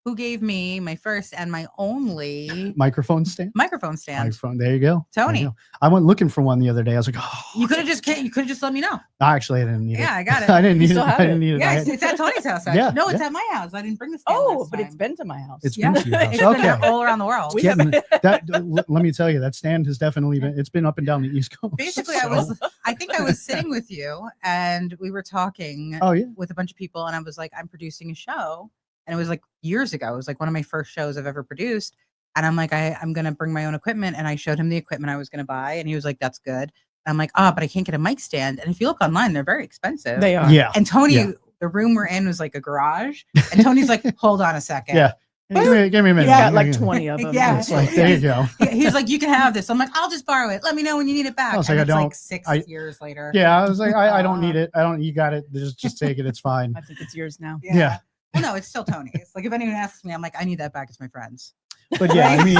Speaker 1: who gave me my first and my only
Speaker 3: microphone stand.
Speaker 1: microphone stand?
Speaker 3: Microphone. There you go. There you
Speaker 1: Tony.
Speaker 3: go. I went looking for one the other day. I was like, oh,
Speaker 1: You could have just let me know.
Speaker 3: actually, I didn't need
Speaker 1: Yeah,
Speaker 3: it.
Speaker 1: I got it.
Speaker 3: I didn't
Speaker 2: You
Speaker 3: need it.
Speaker 2: still have
Speaker 3: I didn't
Speaker 2: it.
Speaker 3: need it.
Speaker 1: Yeah,
Speaker 3: I
Speaker 1: it's,
Speaker 3: had-
Speaker 1: it's at Tony's house. Actually.
Speaker 3: Yeah,
Speaker 1: No, it's
Speaker 3: yeah.
Speaker 1: at my house. I didn't bring the stand.
Speaker 2: Oh,
Speaker 1: last
Speaker 2: but it's
Speaker 1: time.
Speaker 2: been to my house.
Speaker 3: It's
Speaker 1: Yeah.
Speaker 3: been to your house.
Speaker 1: It's been
Speaker 3: Okay.
Speaker 1: all around the world.
Speaker 2: We
Speaker 3: Getting
Speaker 2: have-
Speaker 3: that. Let me tell you, that stand has definitely been. It's been up and down the East Coast.
Speaker 1: Basically,
Speaker 3: so-
Speaker 1: I think I was sitting with you and we were talking
Speaker 3: Oh yeah.
Speaker 1: with a bunch of people, and I was like, I'm producing a show. And it was like years ago. It was like one of my first shows I've ever produced. And I'm like, I'm going to bring my own equipment. And I showed him the equipment I was going to buy. And he was like, that's good. And I'm like, but I can't get a mic stand. And if you look online, they're very expensive.
Speaker 2: They are.
Speaker 3: Yeah.
Speaker 1: And Tony,
Speaker 3: Yeah.
Speaker 1: the room we're in was like a garage. And Tony's like, hold on a second.
Speaker 3: Yeah. Give me a minute.
Speaker 2: He's
Speaker 1: Yeah,
Speaker 2: got like
Speaker 3: Give me-
Speaker 2: 20 of them.
Speaker 1: Yeah.
Speaker 3: It's like, there you go.
Speaker 1: He was like, you can have this. I'm like, I'll just borrow it. Let me know when you need it back.
Speaker 3: I was
Speaker 1: And
Speaker 3: like,
Speaker 1: it's
Speaker 3: I
Speaker 1: like
Speaker 3: don't-
Speaker 1: 6 years later.
Speaker 3: Yeah, I was like, I don't need it. You got it. Just take it. It's fine.
Speaker 2: I think it's yours now.
Speaker 3: Yeah.
Speaker 1: Well, no, it's still Tony's. Like, if anyone asks me, I'm like, I need that back. It's my friend's.
Speaker 3: But yeah, I mean,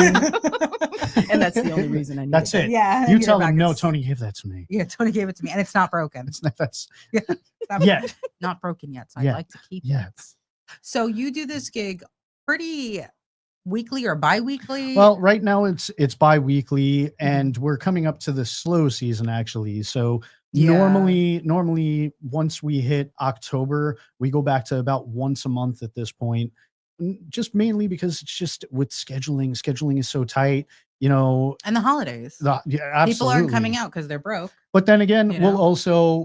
Speaker 2: And that's the only reason I need
Speaker 3: that's it.
Speaker 1: Yeah. I
Speaker 3: You
Speaker 1: need it
Speaker 3: tell
Speaker 1: back.
Speaker 3: them, no,
Speaker 1: It's-
Speaker 3: Tony, give that to me.
Speaker 1: Yeah, Tony gave it to me, and it's not broken.
Speaker 3: That's
Speaker 1: It's not,
Speaker 3: yeah,
Speaker 1: not broken yet. So
Speaker 3: Yeah.
Speaker 1: I'd like to keep
Speaker 3: yeah.
Speaker 1: it. So you do this gig pretty weekly or bi-weekly?
Speaker 3: Well, right now it's bi-weekly, and we're coming up to the slow season actually. So
Speaker 1: Yeah.
Speaker 3: normally once we hit October, we go back to about once a month at this point. Just mainly because it's just with scheduling is so tight.
Speaker 1: and the holidays.
Speaker 3: Yeah,
Speaker 1: People aren't coming
Speaker 3: absolutely.
Speaker 1: out because they're broke.
Speaker 3: But then again,
Speaker 1: you
Speaker 3: we'll
Speaker 1: know?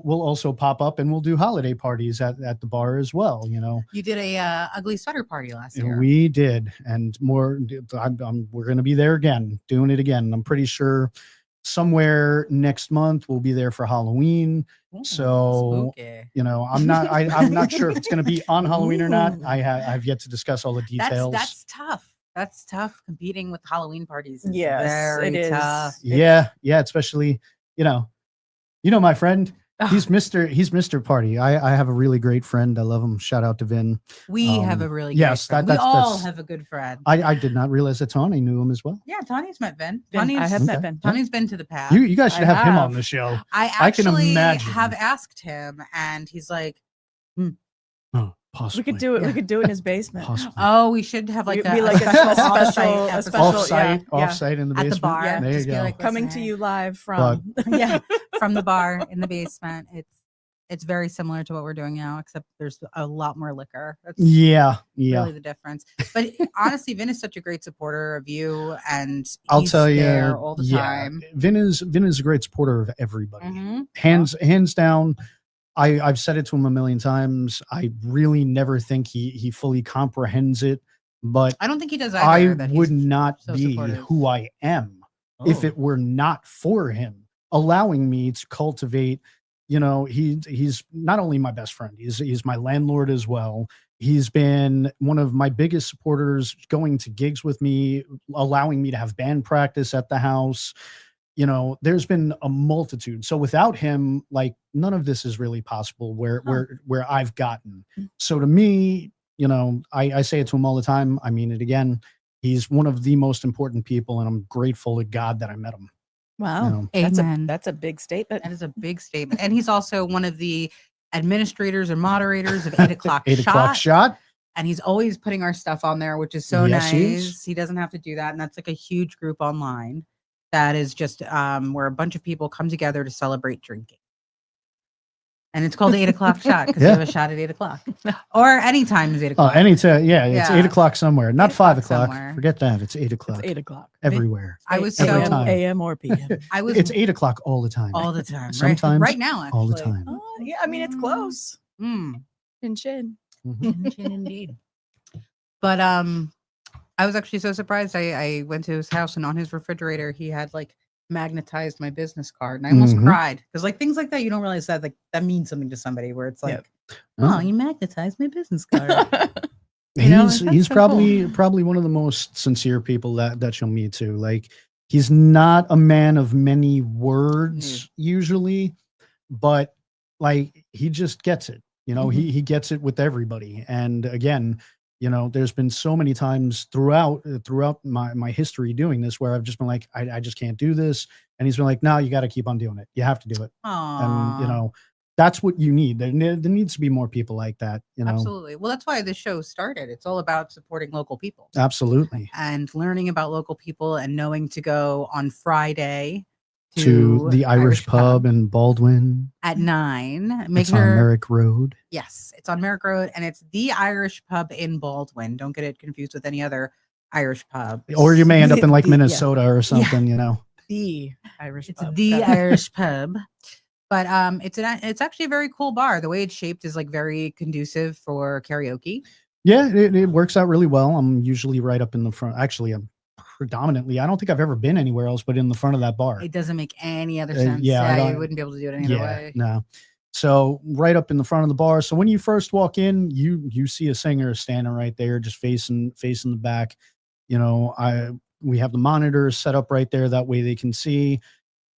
Speaker 3: also pop up and we'll do holiday parties at the bar as well.
Speaker 1: You did a ugly sweater party last year.
Speaker 3: We did, and more. We're going to be there again, doing it again. I'm pretty sure somewhere next month we'll be there for Halloween.
Speaker 1: Ooh,
Speaker 3: So
Speaker 1: spooky.
Speaker 3: I'm not sure if it's going to be on Halloween or not.
Speaker 2: Ooh.
Speaker 3: I've yet to discuss all the details.
Speaker 1: That's tough. That's tough. Competing with Halloween parties is
Speaker 2: Yes,
Speaker 1: very
Speaker 2: it is.
Speaker 1: tough.
Speaker 3: Yeah, especially my friend. He's Mr. Party. I have a really great friend. I love him. Shout out to Vin.
Speaker 1: We have a really
Speaker 3: yes,
Speaker 1: great friend.
Speaker 3: that-
Speaker 1: We
Speaker 3: that's-
Speaker 1: all
Speaker 3: that's-
Speaker 1: have a good friend.
Speaker 3: I did not realize that Tony knew him as well.
Speaker 1: Yeah, Tony's met Ben.
Speaker 2: Ben,
Speaker 1: Tony's,
Speaker 2: I have
Speaker 3: Okay.
Speaker 2: met Ben.
Speaker 1: Tony's been to the past.
Speaker 3: You guys should
Speaker 2: I
Speaker 3: have him on
Speaker 2: have.
Speaker 3: the show.
Speaker 1: I
Speaker 3: I can
Speaker 1: actually
Speaker 3: imagine.
Speaker 1: have asked him, and he's like,
Speaker 3: Oh, possibly.
Speaker 2: We could do it.
Speaker 1: Yeah.
Speaker 2: We could do it in his basement.
Speaker 3: Possibly.
Speaker 1: "Oh, we should have like
Speaker 2: It'd
Speaker 1: a,
Speaker 2: be
Speaker 1: a
Speaker 2: like a
Speaker 1: special,
Speaker 2: special-
Speaker 1: off-site
Speaker 2: a
Speaker 1: episode."
Speaker 2: special-
Speaker 3: Offsite,
Speaker 2: yeah.
Speaker 3: offsite in the
Speaker 1: At the
Speaker 3: basement.
Speaker 1: bar.
Speaker 3: There you
Speaker 1: Just be
Speaker 3: go.
Speaker 1: like,
Speaker 2: Coming to
Speaker 1: Listen,
Speaker 2: you live from.
Speaker 1: yeah, from the bar in the basement. It's very similar to what we're doing now, except there's a lot more liquor. That's
Speaker 3: Yeah.
Speaker 1: really the difference. But honestly, Vin is such a great supporter of you, and
Speaker 3: I'll
Speaker 1: he's
Speaker 3: tell you.
Speaker 1: there all the
Speaker 3: yeah,
Speaker 1: time.
Speaker 3: Vin is a great supporter of everybody.
Speaker 1: Mhm.
Speaker 3: Hands down. I've said it to him a million times. I really never think he fully comprehends it, but
Speaker 1: I don't think he does
Speaker 3: I
Speaker 1: either. that
Speaker 3: would
Speaker 1: he's
Speaker 3: not
Speaker 1: so
Speaker 3: be
Speaker 1: supportive.
Speaker 3: who I am if
Speaker 4: Oh.
Speaker 3: it were not for him allowing me to cultivate. You know, he's not only my best friend, he's my landlord as well. He's been one of my biggest supporters, going to gigs with me, allowing me to have band practice at the house. You know, there's been a multitude. So without him, like, none of this is really possible where I've gotten. So to me, you know, I say it to him all the time. I mean it again. He's one of the most important people, and I'm grateful to God that I met him.
Speaker 2: Wow.
Speaker 3: You know,
Speaker 1: Amen.
Speaker 2: That's a big statement.
Speaker 1: That is a big statement. And he's also one of the administrators or moderators of 8 o'clock
Speaker 3: 8 o'clock shot.
Speaker 1: And he's always putting our stuff on there, which is so
Speaker 3: Yes, he is.
Speaker 1: nice. He doesn't have to do that. And that's like a huge group online that is just where a bunch of people come together to celebrate drinking. And it's called the 8 o'clock shot because we
Speaker 3: Yeah.
Speaker 1: have a shot at 8 o'clock. Or anytime is 8
Speaker 3: Oh,
Speaker 1: o'clock.
Speaker 3: anytime. Yeah, it's
Speaker 1: Yeah.
Speaker 3: 8 o'clock somewhere, not
Speaker 1: 8
Speaker 3: 5
Speaker 1: o'clock
Speaker 3: o'clock.
Speaker 1: somewhere.
Speaker 3: Forget that. It's 8 o'clock.
Speaker 2: It's 8 o'clock.
Speaker 3: Everywhere.
Speaker 1: I was
Speaker 3: Every
Speaker 1: so
Speaker 3: time.
Speaker 2: AM or PM.
Speaker 1: I was
Speaker 3: It's 8 o'clock all the time.
Speaker 1: all the time. Right?
Speaker 3: Sometimes,
Speaker 1: Right now, actually.
Speaker 3: all the time.
Speaker 2: Yeah, I mean it's close.
Speaker 1: Mm.
Speaker 2: Chin chin.
Speaker 3: Mhm.
Speaker 1: Indeed. But I was actually so surprised. I went to his house and on his refrigerator he had like magnetized my business card, and I almost
Speaker 3: Mhm.
Speaker 1: cried because like things like that you don't realize that like that means something to somebody where it's like,
Speaker 2: Yep.
Speaker 1: oh, you magnetized my business card. You know,
Speaker 3: He's
Speaker 1: that's so
Speaker 3: probably one of the most sincere people that you'll meet too. Like, he's not a man of many words usually, but like he just gets it. You know, he gets it with everybody. And again, you know, there's been so many times throughout my history doing this where I've just been like, I just can't do this, and he's been like, no, you got to keep on doing it. You have to do it. And you know, that's what you need. There needs to be more people like that. You know,
Speaker 1: Absolutely. Well, that's why this show started. It's all about supporting local people
Speaker 3: absolutely.
Speaker 1: and learning about local people and knowing to go on Friday
Speaker 3: To the Irish pub in Baldwin.
Speaker 1: at 9. Make
Speaker 3: It's on
Speaker 1: sure
Speaker 3: Merrick Road.
Speaker 1: Yes, it's on Merrick Road, and it's the Irish pub in Baldwin. Don't get it confused with any other Irish pub.
Speaker 3: Or you may end up in like
Speaker 2: The- yeah.
Speaker 3: Minnesota or something, you know.
Speaker 2: The Irish
Speaker 1: It's
Speaker 2: pub.
Speaker 1: the
Speaker 2: Got it.
Speaker 1: Irish pub, but it's actually a very cool bar. The way it's shaped is like very conducive for karaoke.
Speaker 3: Yeah, it works out really well. I'm usually right up in the front. Actually, I'm predominantly, I don't think I've ever been anywhere else but in the front of that bar.
Speaker 1: It doesn't make any other sense.
Speaker 3: yeah, I
Speaker 1: you
Speaker 3: don't-
Speaker 1: wouldn't be able to do it any other way.
Speaker 3: No. So right up in the front of the bar. So when you first walk in, you see a singer standing right there, just facing the back. You know, we have the monitors set up right there. That way they can see,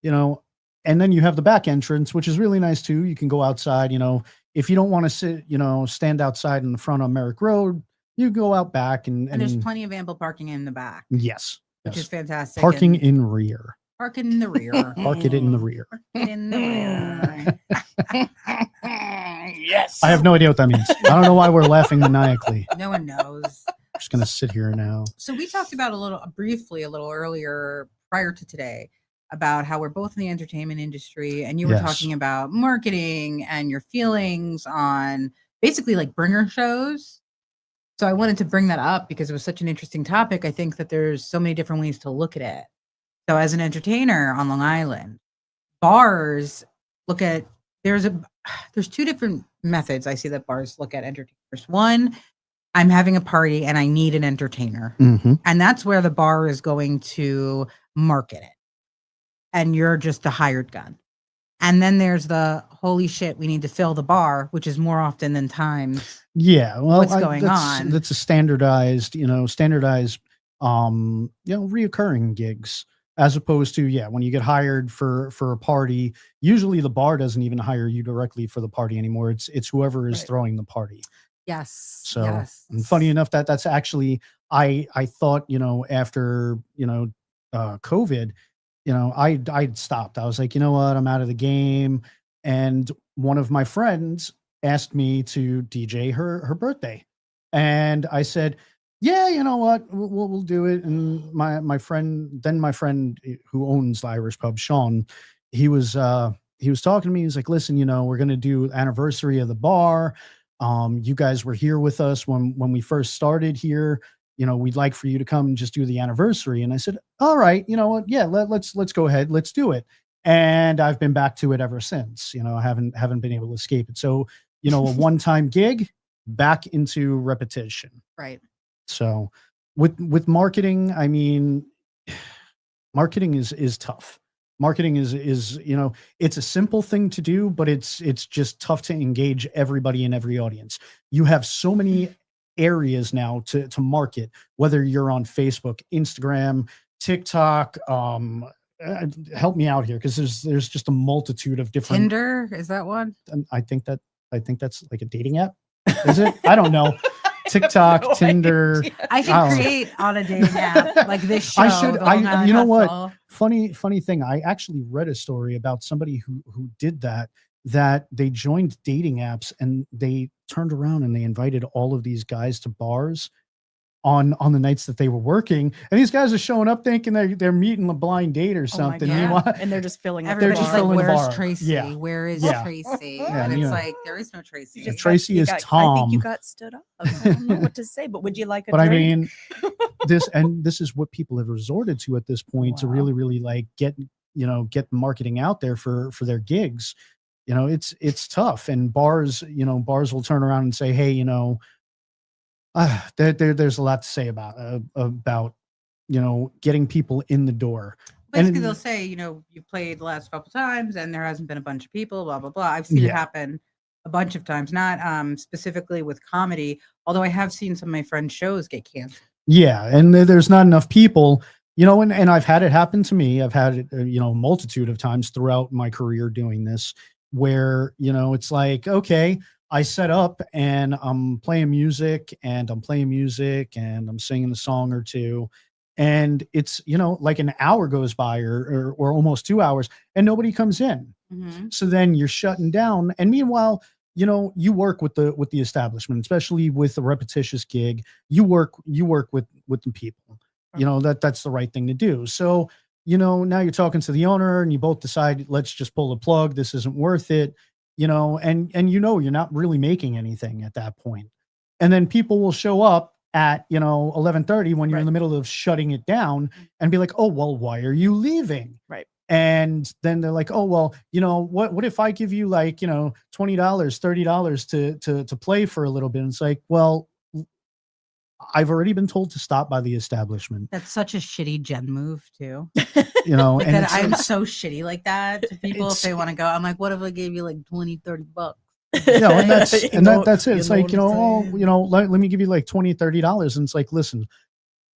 Speaker 3: you know, and then you have the back entrance, which is really nice too. You can go outside, you know, if you don't want to sit, you know, stand outside in the front on Merrick Road, you go out back
Speaker 1: And there's plenty of ample parking in the back,
Speaker 3: yes,
Speaker 1: which
Speaker 3: yes.
Speaker 1: is fantastic.
Speaker 3: Parking
Speaker 1: and
Speaker 3: in rear.
Speaker 1: parking in the rear.
Speaker 3: Park it in the rear.
Speaker 1: in the rear.
Speaker 2: Yes.
Speaker 3: I have no idea what that means. I don't know why we're laughing maniacally.
Speaker 1: No one knows.
Speaker 3: I'm just gonna sit here now.
Speaker 1: So we talked about briefly a little earlier prior to today about how we're both in the entertainment industry, and you were
Speaker 3: Yes.
Speaker 1: talking about marketing and your feelings on basically like bringer shows. So I wanted to bring that up because it was such an interesting topic. I think that there's so many different ways to look at it. So as an entertainer on Long Island, bars look at there's two different methods I see that bars look at entertainers. One, I'm having a party and I need an entertainer.
Speaker 3: Mm-hmm.
Speaker 1: And that's where the bar is going to market it. And you're just the hired gun. And then there's the holy shit, we need to fill the bar, which is more often than times.
Speaker 3: Yeah, well,
Speaker 1: What's going on?
Speaker 3: That's a standardized, you know, reoccurring gigs, as opposed to, yeah, when you get hired for a party, usually the bar doesn't even hire you directly for the party anymore. It's whoever is
Speaker 2: Right.
Speaker 3: throwing the party.
Speaker 1: Yes.
Speaker 3: So,
Speaker 1: yes.
Speaker 3: and funny enough, that's actually, I thought, you know, after, you know, COVID, you know, I'd stopped. I was like, you know what, I'm out of the game. And one of my friends asked me to DJ her birthday. And I said, yeah, you know what, we'll do it. And my friend who owns the Irish pub, Sean, he was talking to me. He's like, listen, you know, we're going to do anniversary of the bar. You guys were here with us when we first started here. You know, we'd like for you to come and just do the anniversary. And I said, all right, you know what? Yeah, let's go ahead. Let's do it. and I've been back to it ever since. I haven't been able to escape it. So, a one-time gig, back into repetition.
Speaker 1: Right.
Speaker 3: So with marketing, I mean, marketing is tough. Marketing is it's a simple thing to do, but it's just tough to engage everybody in every audience. You have so many areas now to market, whether you're on Facebook, Instagram, TikTok, help me out here, because there's just a multitude of different.
Speaker 1: Tinder, is that one?
Speaker 3: And I think that's like a dating app. Is it? I don't know. TikTok,
Speaker 2: No
Speaker 3: Tinder.
Speaker 2: idea.
Speaker 1: I should create on a dating app like this show.
Speaker 3: I should.
Speaker 1: the Long Island
Speaker 3: You know what?
Speaker 1: Hustle.
Speaker 3: Funny thing. I actually read a story about somebody who did that they joined dating apps and they turned around and they invited all of these guys to bars on the nights that they were working, and these guys are showing up thinking they're meeting a blind date or
Speaker 2: Oh my
Speaker 3: something.
Speaker 2: God.
Speaker 3: Meanwhile,
Speaker 2: And they're just filling up.
Speaker 3: They're
Speaker 1: Everybody's
Speaker 3: just
Speaker 1: like,
Speaker 3: filling the
Speaker 1: "Where's
Speaker 3: bar."
Speaker 1: Tracy?
Speaker 3: Yeah.
Speaker 1: Where is
Speaker 3: Yeah.
Speaker 1: Tracy?"
Speaker 2: Yeah,
Speaker 1: And
Speaker 3: yeah.
Speaker 1: it's like there is no Tracy.
Speaker 2: You just
Speaker 3: Tracy
Speaker 2: you
Speaker 3: is
Speaker 2: got- I think you
Speaker 3: Tom.
Speaker 2: got stood up. I don't know what to say, but would you like a
Speaker 3: but I
Speaker 2: drink?
Speaker 3: mean, this is what people have resorted to at this point to
Speaker 2: Wow.
Speaker 3: really like get marketing out there for their gigs. It's tough, and bars will turn around and say, hey, there's a lot to say about getting people in the door.
Speaker 1: Basically,
Speaker 3: And-
Speaker 1: they'll say, you played the last couple times and there hasn't been a bunch of people, blah, blah, blah. I've seen it
Speaker 3: Yeah.
Speaker 1: happen a bunch of times, not specifically with comedy, although I have seen some of my friends' shows get canceled.
Speaker 3: Yeah, and there's not enough people, and I've had it happen to me. I've had it, a multitude of times throughout my career doing this, where, it's like, okay, I set up and I'm playing music and I'm singing a song or two. And it's, like an hour goes by or almost 2 hours and nobody comes in.
Speaker 1: Mhm.
Speaker 3: So then you're shutting down. And meanwhile, you work with the establishment, especially with a repetitious gig. You work with the people. That's the right thing to do. So, now you're talking to the owner and you both decide, let's just pull the plug. This isn't worth it. And you're not really making anything at that point. And then people will show up at 11:30 when you're in
Speaker 2: Right.
Speaker 3: the middle of shutting it down and be like, oh, well, why are you leaving?
Speaker 2: Right.
Speaker 3: And then they're like, oh, well, what if I give you like, $20, $30 to play for a little bit? And it's like, well, I've already been told to stop by the establishment,
Speaker 1: That's such a shitty Jen move, too.
Speaker 3: and
Speaker 1: That
Speaker 3: it's-
Speaker 1: I'm so shitty like that to people if
Speaker 3: It's-
Speaker 1: they want to go. I'm like, what if I gave you like 20, 30 bucks?
Speaker 3: and that's
Speaker 2: You know-
Speaker 3: that's it.
Speaker 2: you
Speaker 3: It's
Speaker 2: know
Speaker 3: like,
Speaker 2: what I'm saying?
Speaker 3: let me give you like $20, $30. And it's like, listen,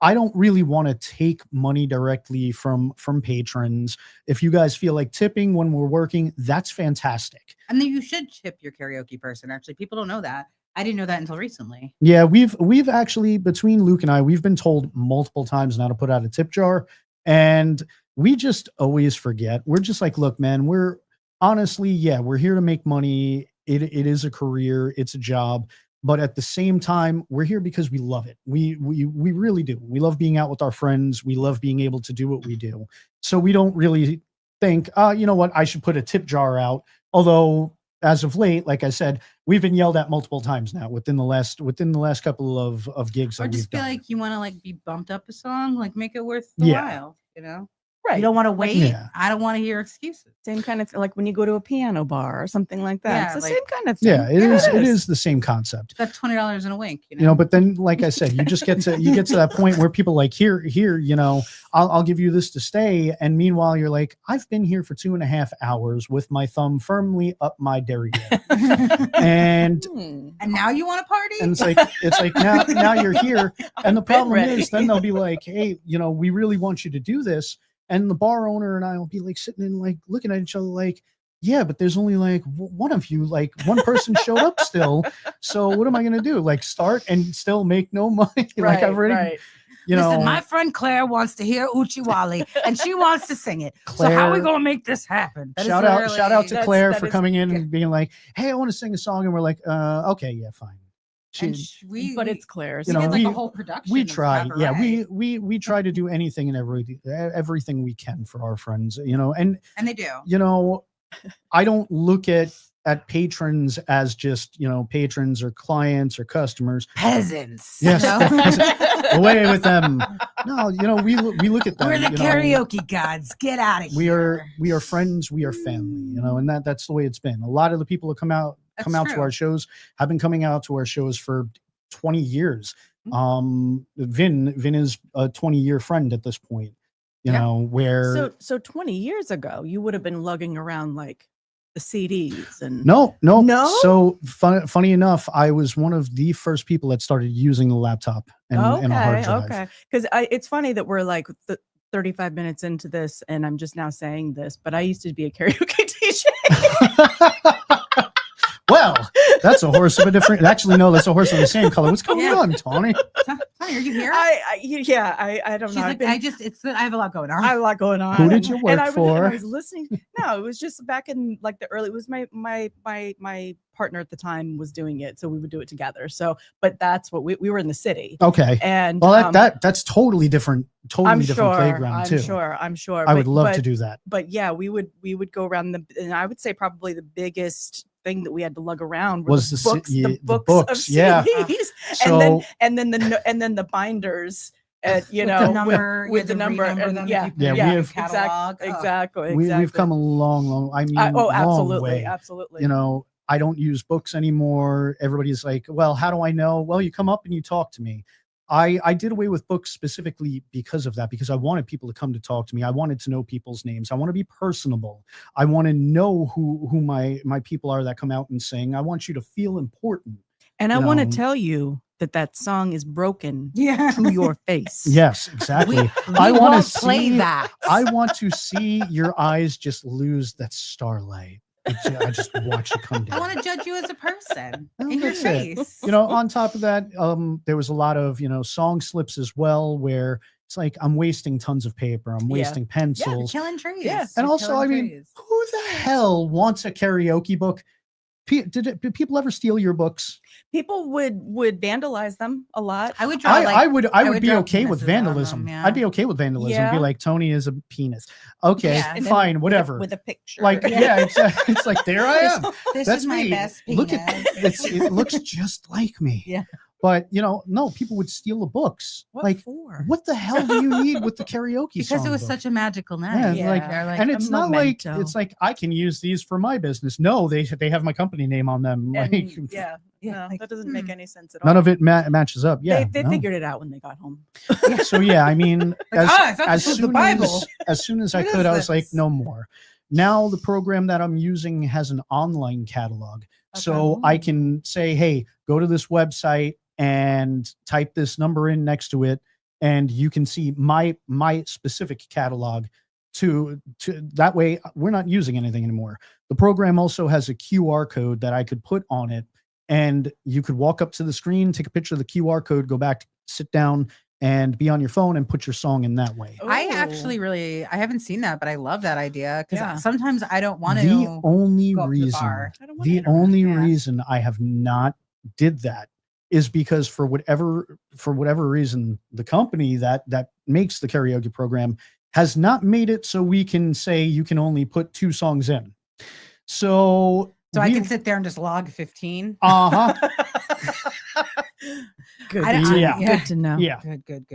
Speaker 3: I don't really want to take money directly from patrons. If you guys feel like tipping when we're working, that's fantastic.
Speaker 1: And then you should tip your karaoke person. Actually, people don't know that. I didn't know that until recently.
Speaker 3: Yeah, we've actually, between Luke and I, we've been told multiple times now to put out a tip jar, and we just always forget. We're just like, look, man, we're here to make money. It is a career, it's a job, but at the same time, we're here because we love it. We really do. We love being out with our friends. We love being able to do what we do. So we don't really think, you know what, I should put a tip jar out. Although, as of late, like I said, we've been yelled at multiple times now within the last couple of gigs
Speaker 1: Or
Speaker 3: that
Speaker 1: just
Speaker 3: we've
Speaker 1: feel
Speaker 3: done.
Speaker 1: like you want to like be bumped up a song, like make it worth the
Speaker 3: Yeah.
Speaker 1: while,
Speaker 2: Right.
Speaker 1: You don't want to wait.
Speaker 3: Yeah.
Speaker 1: I don't want to hear excuses.
Speaker 2: Same kind of like when you go to a piano bar or something like that.
Speaker 1: Yeah,
Speaker 2: It's the
Speaker 1: like-
Speaker 2: same kind of thing.
Speaker 3: Yeah, it is the same concept.
Speaker 1: That's $20 in a wink,
Speaker 3: But then, like I said, you just get to that point where people like, here, I'll give you this to stay. And meanwhile, you're like, I've been here for 2.5 hours with my thumb firmly up my derriere. and
Speaker 2: Hmm.
Speaker 1: And now you want to party?
Speaker 3: and it's like now you're here. And the
Speaker 2: I've been
Speaker 3: problem
Speaker 2: ready.
Speaker 3: is then they'll be like, hey, we really want you to do this. And the bar owner and I will be like sitting and like looking at each other like, yeah, but there's only like one of you, like one person showed up still. So what am I going to do? Like start and still make no money? Like I've already,
Speaker 2: right.
Speaker 1: Listen, my friend Claire wants to hear Uchiwali and she wants to sing it. So how are we
Speaker 3: Claire-
Speaker 1: going to make this happen? That is
Speaker 3: shout out to
Speaker 2: That's-
Speaker 3: Claire
Speaker 2: that
Speaker 3: for
Speaker 2: is-
Speaker 3: coming in and being like, hey, I want to sing a song. And we're like, okay, yeah, fine.
Speaker 1: And
Speaker 3: She,
Speaker 2: But it's Claire's.
Speaker 1: we
Speaker 3: you know,
Speaker 1: did like
Speaker 3: we-
Speaker 1: a whole production.
Speaker 3: we
Speaker 1: of
Speaker 3: try, yeah,
Speaker 1: Cabaret,
Speaker 3: we try to do anything and everything we can for our friends, and
Speaker 1: and they do.
Speaker 3: I don't look at at patrons as just, patrons or clients or customers.
Speaker 1: Peasants.
Speaker 3: Yes,
Speaker 1: you know?
Speaker 3: away with them. No, we look at them.
Speaker 1: We're the karaoke gods. Get out of here.
Speaker 3: We are friends. We are family. And that's the way it's been. A lot of the people that come out
Speaker 1: That's
Speaker 3: to
Speaker 1: true.
Speaker 3: our shows have been coming out to our shows for 20 years. Vin is a 20-year friend at this point. Where
Speaker 2: So 20 years ago, you would have been lugging around like the CDs and
Speaker 3: no.
Speaker 2: No?
Speaker 3: So funny enough, I was one of the first people that started using a laptop and a hard drive.
Speaker 2: Okay. Because it's funny that we're like 35 minutes into this, and I'm just now saying this, but I used to be a karaoke DJ.
Speaker 3: Well, that's a horse of a different. Actually, no, that's a horse of the same color. What's going
Speaker 1: Yeah.
Speaker 3: on, Tony?
Speaker 1: Tony, are you here?
Speaker 2: I don't
Speaker 1: She's
Speaker 2: know.
Speaker 1: like, I have a lot going on.
Speaker 2: I have a lot going on.
Speaker 3: Who did you
Speaker 2: And
Speaker 3: work
Speaker 2: I
Speaker 3: for?
Speaker 2: was listening. No, it was just back in like the early. It was my partner at the time was doing it, so we would do it together. So, but that's what we were in the city,
Speaker 3: Okay.
Speaker 2: and
Speaker 3: Well, that's totally different. Totally different playground too.
Speaker 2: I'm sure.
Speaker 3: I would love to do that.
Speaker 2: But yeah, we would go around and I would say probably the biggest thing that we had to lug around
Speaker 3: Was
Speaker 2: the
Speaker 3: the
Speaker 2: books,
Speaker 3: C-
Speaker 2: the
Speaker 3: the
Speaker 2: books
Speaker 3: books,
Speaker 2: of
Speaker 3: yeah.
Speaker 2: CDs,
Speaker 3: So
Speaker 2: and then the binders,
Speaker 1: With the number,
Speaker 2: with the number,
Speaker 1: renumber
Speaker 2: and
Speaker 1: them if
Speaker 2: yeah,
Speaker 1: you put
Speaker 3: Yeah,
Speaker 1: it
Speaker 3: we
Speaker 1: in
Speaker 3: have-
Speaker 1: the catalog. Oh.
Speaker 2: exactly.
Speaker 3: we've come a long. I mean, long way.
Speaker 2: Absolutely.
Speaker 3: I don't use books anymore. Everybody's like, well, how do I know? Well, you come up and you talk to me. I did away with books specifically because of that, because I wanted people to come to talk to me. I wanted to know people's names. I want to be personable. I want to know who my people are that come out and sing. I want you to feel important.
Speaker 2: And I want to
Speaker 3: know.
Speaker 2: tell you that song is broken
Speaker 1: Yeah.
Speaker 2: to your face.
Speaker 3: Yes, exactly.
Speaker 1: We
Speaker 3: I want
Speaker 1: won't
Speaker 3: to
Speaker 1: play
Speaker 3: see
Speaker 1: that.
Speaker 3: I want to see your eyes just lose that starlight. I just watch it come
Speaker 1: I
Speaker 3: down.
Speaker 1: want to judge you as a person
Speaker 3: Oh,
Speaker 1: in your
Speaker 3: that's it.
Speaker 1: face.
Speaker 3: On top of that, there was a lot of, song slips as well, where it's like, I'm wasting tons of paper. I'm
Speaker 2: Yeah.
Speaker 3: wasting
Speaker 1: Yeah,
Speaker 3: pencils.
Speaker 1: killing trees.
Speaker 2: Yeah.
Speaker 3: And
Speaker 1: You're
Speaker 3: also,
Speaker 1: killing
Speaker 3: I mean,
Speaker 1: trees.
Speaker 3: who the hell wants a karaoke book? Did people ever steal your books?
Speaker 2: People would vandalize them a lot.
Speaker 1: I would draw
Speaker 3: I would
Speaker 1: would
Speaker 3: be
Speaker 1: draw
Speaker 3: okay with
Speaker 1: penises on
Speaker 3: vandalism.
Speaker 1: them, yeah.
Speaker 3: I'd be okay with vandalism.
Speaker 2: Yeah.
Speaker 3: Be like, Tony is a penis. Okay,
Speaker 1: Yeah.
Speaker 2: And then
Speaker 3: fine,
Speaker 2: with
Speaker 3: whatever.
Speaker 2: with a picture.
Speaker 3: Like, yeah, it's like, there I am.
Speaker 1: This
Speaker 3: That's
Speaker 1: is my
Speaker 3: me.
Speaker 1: best penis.
Speaker 3: Look at it looks just like me.
Speaker 2: Yeah.
Speaker 3: But no, people would steal the books.
Speaker 2: What
Speaker 3: Like,
Speaker 2: for?
Speaker 3: what the hell do you need with the karaoke
Speaker 1: because it was
Speaker 3: songbook?
Speaker 1: such a magical night.
Speaker 3: Yeah, like-
Speaker 1: They're like,
Speaker 3: And
Speaker 2: a
Speaker 3: it's not
Speaker 2: memento.
Speaker 3: like it's like I can use these for my business. No, they have my company name on them.
Speaker 2: And,
Speaker 3: Like,
Speaker 2: yeah,
Speaker 1: Yeah,
Speaker 2: no,
Speaker 1: like,
Speaker 2: that doesn't make any sense at all.
Speaker 3: none of it matches up. Yeah,
Speaker 2: they
Speaker 3: no.
Speaker 2: figured it out when they got home.
Speaker 3: So yeah, I mean,
Speaker 1: I thought this was the
Speaker 3: soon
Speaker 1: Bible.
Speaker 3: as soon as I
Speaker 1: What
Speaker 3: could,
Speaker 1: is
Speaker 3: I was like,
Speaker 1: this?
Speaker 3: no more. Now the program that I'm using has an online catalog, so I can say, hey, go to this website and type this number in next to it, and you can see my specific catalog. To that way, we're not using anything anymore. The program also has a QR code that I could put on it, and you could walk up to the screen, take a picture of the QR code, go back, sit down, and be on your phone and put your song in that way.
Speaker 1: I
Speaker 2: Oh.
Speaker 1: actually I haven't seen that, but I love that idea because
Speaker 2: Yeah.
Speaker 1: sometimes I don't want
Speaker 3: The
Speaker 1: to
Speaker 3: only
Speaker 1: go up to the
Speaker 3: reason,
Speaker 1: bar.
Speaker 2: I don't wanna
Speaker 3: the
Speaker 2: interact.
Speaker 3: only
Speaker 1: yeah.
Speaker 3: reason I have not did that is because for whatever reason, the company that makes the karaoke program has not made it so we can say you can only put 2 songs in. So
Speaker 1: I
Speaker 3: we-
Speaker 1: can sit there and just log 15.
Speaker 3: uh-huh.
Speaker 2: Good.
Speaker 1: I don't-
Speaker 2: to-
Speaker 3: Yeah.
Speaker 2: Good to know.
Speaker 3: Yeah.
Speaker 1: Good.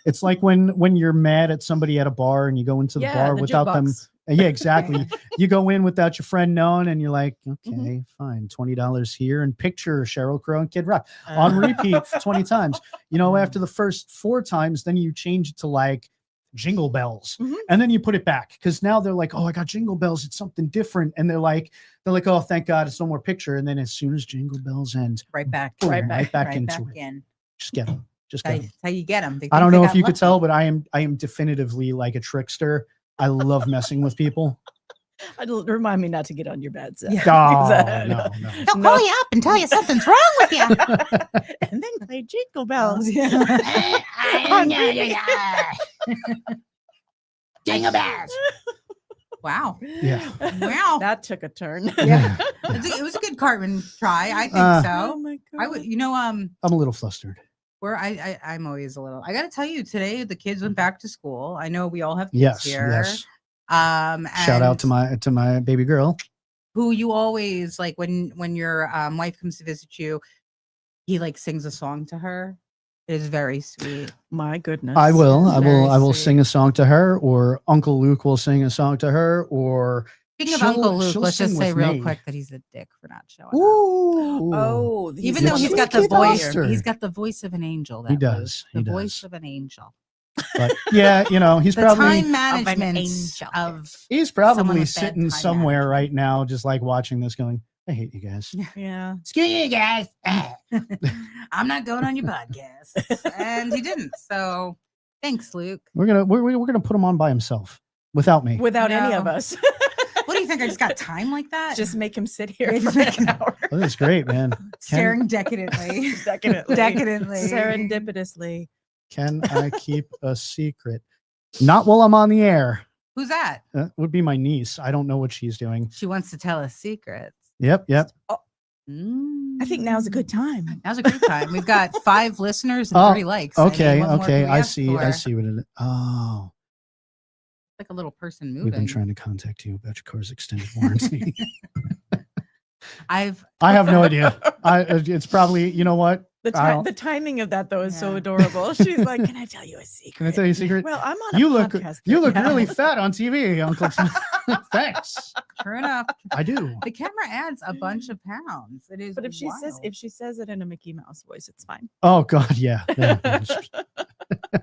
Speaker 3: It's like when you're mad at somebody at a bar and you go into the bar
Speaker 2: the
Speaker 3: without them.
Speaker 2: jukebox.
Speaker 3: Yeah, exactly. You go in without your friend knowing, and you're like, okay,
Speaker 2: Mhm.
Speaker 3: fine, $20 here, and picture Sheryl Crow and Kid Rock on repeat 20 times. After the first 4 times, then you change it to like Jingle Bells,
Speaker 2: Mhm.
Speaker 3: and then you put it back because now they're like, oh, I got Jingle Bells, it's something different, and they're like, oh, thank God, it's no more picture. And then as soon as Jingle Bells ends,
Speaker 1: Right back.
Speaker 3: boom,
Speaker 2: Right back
Speaker 3: into it.
Speaker 1: in.
Speaker 3: Just get them. Just
Speaker 1: That's
Speaker 3: get 'em.
Speaker 1: how you get them.
Speaker 3: I don't know if you could tell, but I am definitively like a trickster. I love messing with people.
Speaker 2: Remind me not to get on your bad side.
Speaker 1: Yeah.
Speaker 3: Oh,
Speaker 2: Exactly.
Speaker 3: no.
Speaker 1: They'll
Speaker 2: No.
Speaker 1: call you up and tell you something's wrong with you.
Speaker 2: And then play Jingle Bells.
Speaker 1: Jingle bells. Wow.
Speaker 3: Yeah.
Speaker 1: Wow.
Speaker 2: That took a turn.
Speaker 1: Yeah. It was a good Cartman try. I think
Speaker 3: Uh,
Speaker 2: Oh
Speaker 1: so.
Speaker 2: my god.
Speaker 1: I would,
Speaker 3: I'm a little flustered.
Speaker 1: where I'm always a little. I got to tell you, today the kids went back to school. I know we all have kids
Speaker 3: Yes,
Speaker 1: here.
Speaker 3: yes.
Speaker 1: Shout
Speaker 3: Shout out to my baby girl.
Speaker 1: who you always like when your wife comes to visit you, he like sings a song to her. It is very sweet.
Speaker 2: My goodness.
Speaker 3: I will. I
Speaker 1: Very
Speaker 3: will
Speaker 1: sweet.
Speaker 3: sing a song to her, or Uncle Luke will sing a song to her, or
Speaker 1: Speaking of
Speaker 3: she'll-
Speaker 1: Uncle Luke,
Speaker 3: she'll
Speaker 1: let's just
Speaker 3: sing
Speaker 1: say
Speaker 3: with
Speaker 1: real
Speaker 3: me.
Speaker 1: quick that he's a dick for not showing up.
Speaker 3: Ooh.
Speaker 2: Oh,
Speaker 1: Even
Speaker 3: the
Speaker 1: though he's got the
Speaker 3: cheeky
Speaker 1: voice,
Speaker 3: bastard.
Speaker 1: he's got the voice of an angel. That
Speaker 3: He
Speaker 1: Luke.
Speaker 3: does,
Speaker 1: The
Speaker 3: he
Speaker 1: voice
Speaker 3: does.
Speaker 1: of an angel.
Speaker 3: But yeah, he's
Speaker 1: The
Speaker 3: probably
Speaker 1: time management
Speaker 2: angel.
Speaker 1: of
Speaker 3: he's
Speaker 1: someone
Speaker 3: probably
Speaker 1: with bad
Speaker 3: sitting
Speaker 1: time
Speaker 3: somewhere
Speaker 1: management.
Speaker 3: right now, just like watching this, going, "I hate you guys."
Speaker 2: Yeah.
Speaker 1: Screw you guys. I'm not going on your podcast, and he didn't. So thanks, Luke.
Speaker 3: We're gonna put him on by himself without me.
Speaker 2: Without any
Speaker 1: No.
Speaker 2: of us.
Speaker 1: What do you think? I just got time like that?
Speaker 2: Just make him sit here
Speaker 1: Yeah,
Speaker 2: for
Speaker 1: just make
Speaker 2: an
Speaker 1: him-
Speaker 2: hour.
Speaker 3: Oh, that's great, man.
Speaker 1: staring decadently.
Speaker 2: Decadently.
Speaker 1: Decadently.
Speaker 2: Serendipitously.
Speaker 3: Can I keep a secret? Not while I'm on the air.
Speaker 1: Who's that?
Speaker 3: That would be my niece. I don't know what she's doing.
Speaker 1: She wants to tell us secrets.
Speaker 3: Yep.
Speaker 2: I think now's a good time.
Speaker 1: Now's a great time. We've got 5 listeners and
Speaker 3: Oh,
Speaker 1: 3 likes. I mean,
Speaker 3: Okay.
Speaker 1: what more
Speaker 3: Okay.
Speaker 1: can we
Speaker 3: I
Speaker 1: ask
Speaker 3: see. I
Speaker 1: for?
Speaker 3: see what it is. Oh,
Speaker 1: Like a little person
Speaker 3: we've been
Speaker 1: moving.
Speaker 3: trying to contact you about your car's extended warranty.
Speaker 1: I
Speaker 3: I have no idea. It's probably, you know what? I'll-
Speaker 2: The timing of that though is so
Speaker 1: Yeah.
Speaker 2: adorable. She's like, "Can I tell you a secret?"
Speaker 3: Can I tell you a secret?
Speaker 2: Well, I'm on a
Speaker 3: You look
Speaker 2: podcast.
Speaker 3: really
Speaker 2: Yeah.
Speaker 3: fat on TV, Uncle. Thanks.
Speaker 1: Sure enough,
Speaker 3: I do.
Speaker 1: the camera adds a bunch of pounds. It is.
Speaker 2: But if she says
Speaker 1: wild.
Speaker 2: it in a Mickey Mouse voice, it's fine.
Speaker 3: Oh God, yeah.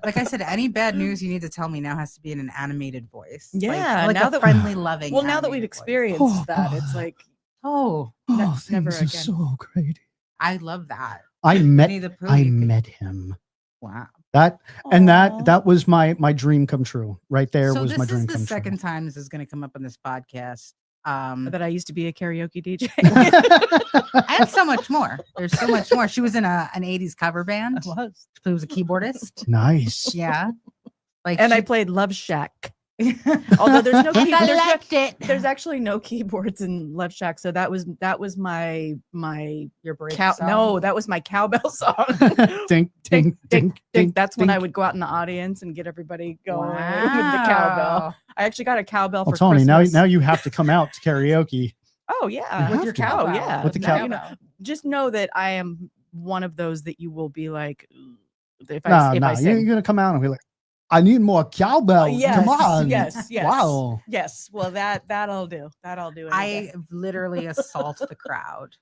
Speaker 1: Like I said, any bad news you need to tell me now has to be in an animated voice.
Speaker 2: Yeah,
Speaker 1: like
Speaker 2: now
Speaker 1: a
Speaker 2: that-
Speaker 1: friendly, loving.
Speaker 2: Well, now that we've
Speaker 1: animated voice.
Speaker 2: experienced
Speaker 3: Oh,
Speaker 2: that,
Speaker 3: God.
Speaker 2: it's like
Speaker 1: Oh,
Speaker 3: Oh,
Speaker 2: never
Speaker 3: things are
Speaker 2: again.
Speaker 3: so great.
Speaker 1: I love that.
Speaker 3: I met
Speaker 1: Winnie the Pooh,
Speaker 3: I
Speaker 1: you could-
Speaker 3: met him.
Speaker 1: Wow.
Speaker 3: That
Speaker 2: Aw.
Speaker 3: that was my dream come true. Right there
Speaker 1: So
Speaker 3: was
Speaker 1: this
Speaker 3: my
Speaker 1: is
Speaker 3: dream
Speaker 1: the
Speaker 3: come
Speaker 1: second time this is going to come up on this podcast.
Speaker 2: that I used to be a karaoke DJ.
Speaker 3: true.
Speaker 1: And so much more. There's so much more. She was in an 80s cover band.
Speaker 2: was.
Speaker 1: She was a keyboardist.
Speaker 3: Nice.
Speaker 1: Yeah. Like
Speaker 2: And I
Speaker 1: she-
Speaker 2: played Love Shack. Although there's no
Speaker 1: And I
Speaker 2: there's,
Speaker 1: liked it.
Speaker 2: there's actually no keyboards in Love Shack, so that was my
Speaker 1: Your break
Speaker 2: cow.
Speaker 1: song.
Speaker 2: No, that was my cowbell song.
Speaker 3: Dink, dink, dink, dink.
Speaker 2: That's when I
Speaker 3: dink.
Speaker 2: would go out in the audience and get everybody going with the cowbell.
Speaker 1: Wow.
Speaker 2: I actually got a cowbell
Speaker 3: Well,
Speaker 2: for
Speaker 3: Tony,
Speaker 2: Christmas.
Speaker 3: now you have to come out to karaoke.
Speaker 2: Oh yeah,
Speaker 3: You
Speaker 2: with your
Speaker 3: have to.
Speaker 2: cow.
Speaker 1: Cowbell.
Speaker 2: Yeah,
Speaker 3: With the
Speaker 2: Now,
Speaker 3: cow-
Speaker 2: just know that I am one of those that you will be like, if
Speaker 3: No,
Speaker 2: I
Speaker 3: you're
Speaker 2: sing.
Speaker 3: gonna come out and be like, I need more cowbell.
Speaker 2: Yes,
Speaker 3: Come on.
Speaker 2: yes, yes.
Speaker 3: Wow.
Speaker 2: Yes, well that'll do. That'll do.
Speaker 1: I literally assault the crowd.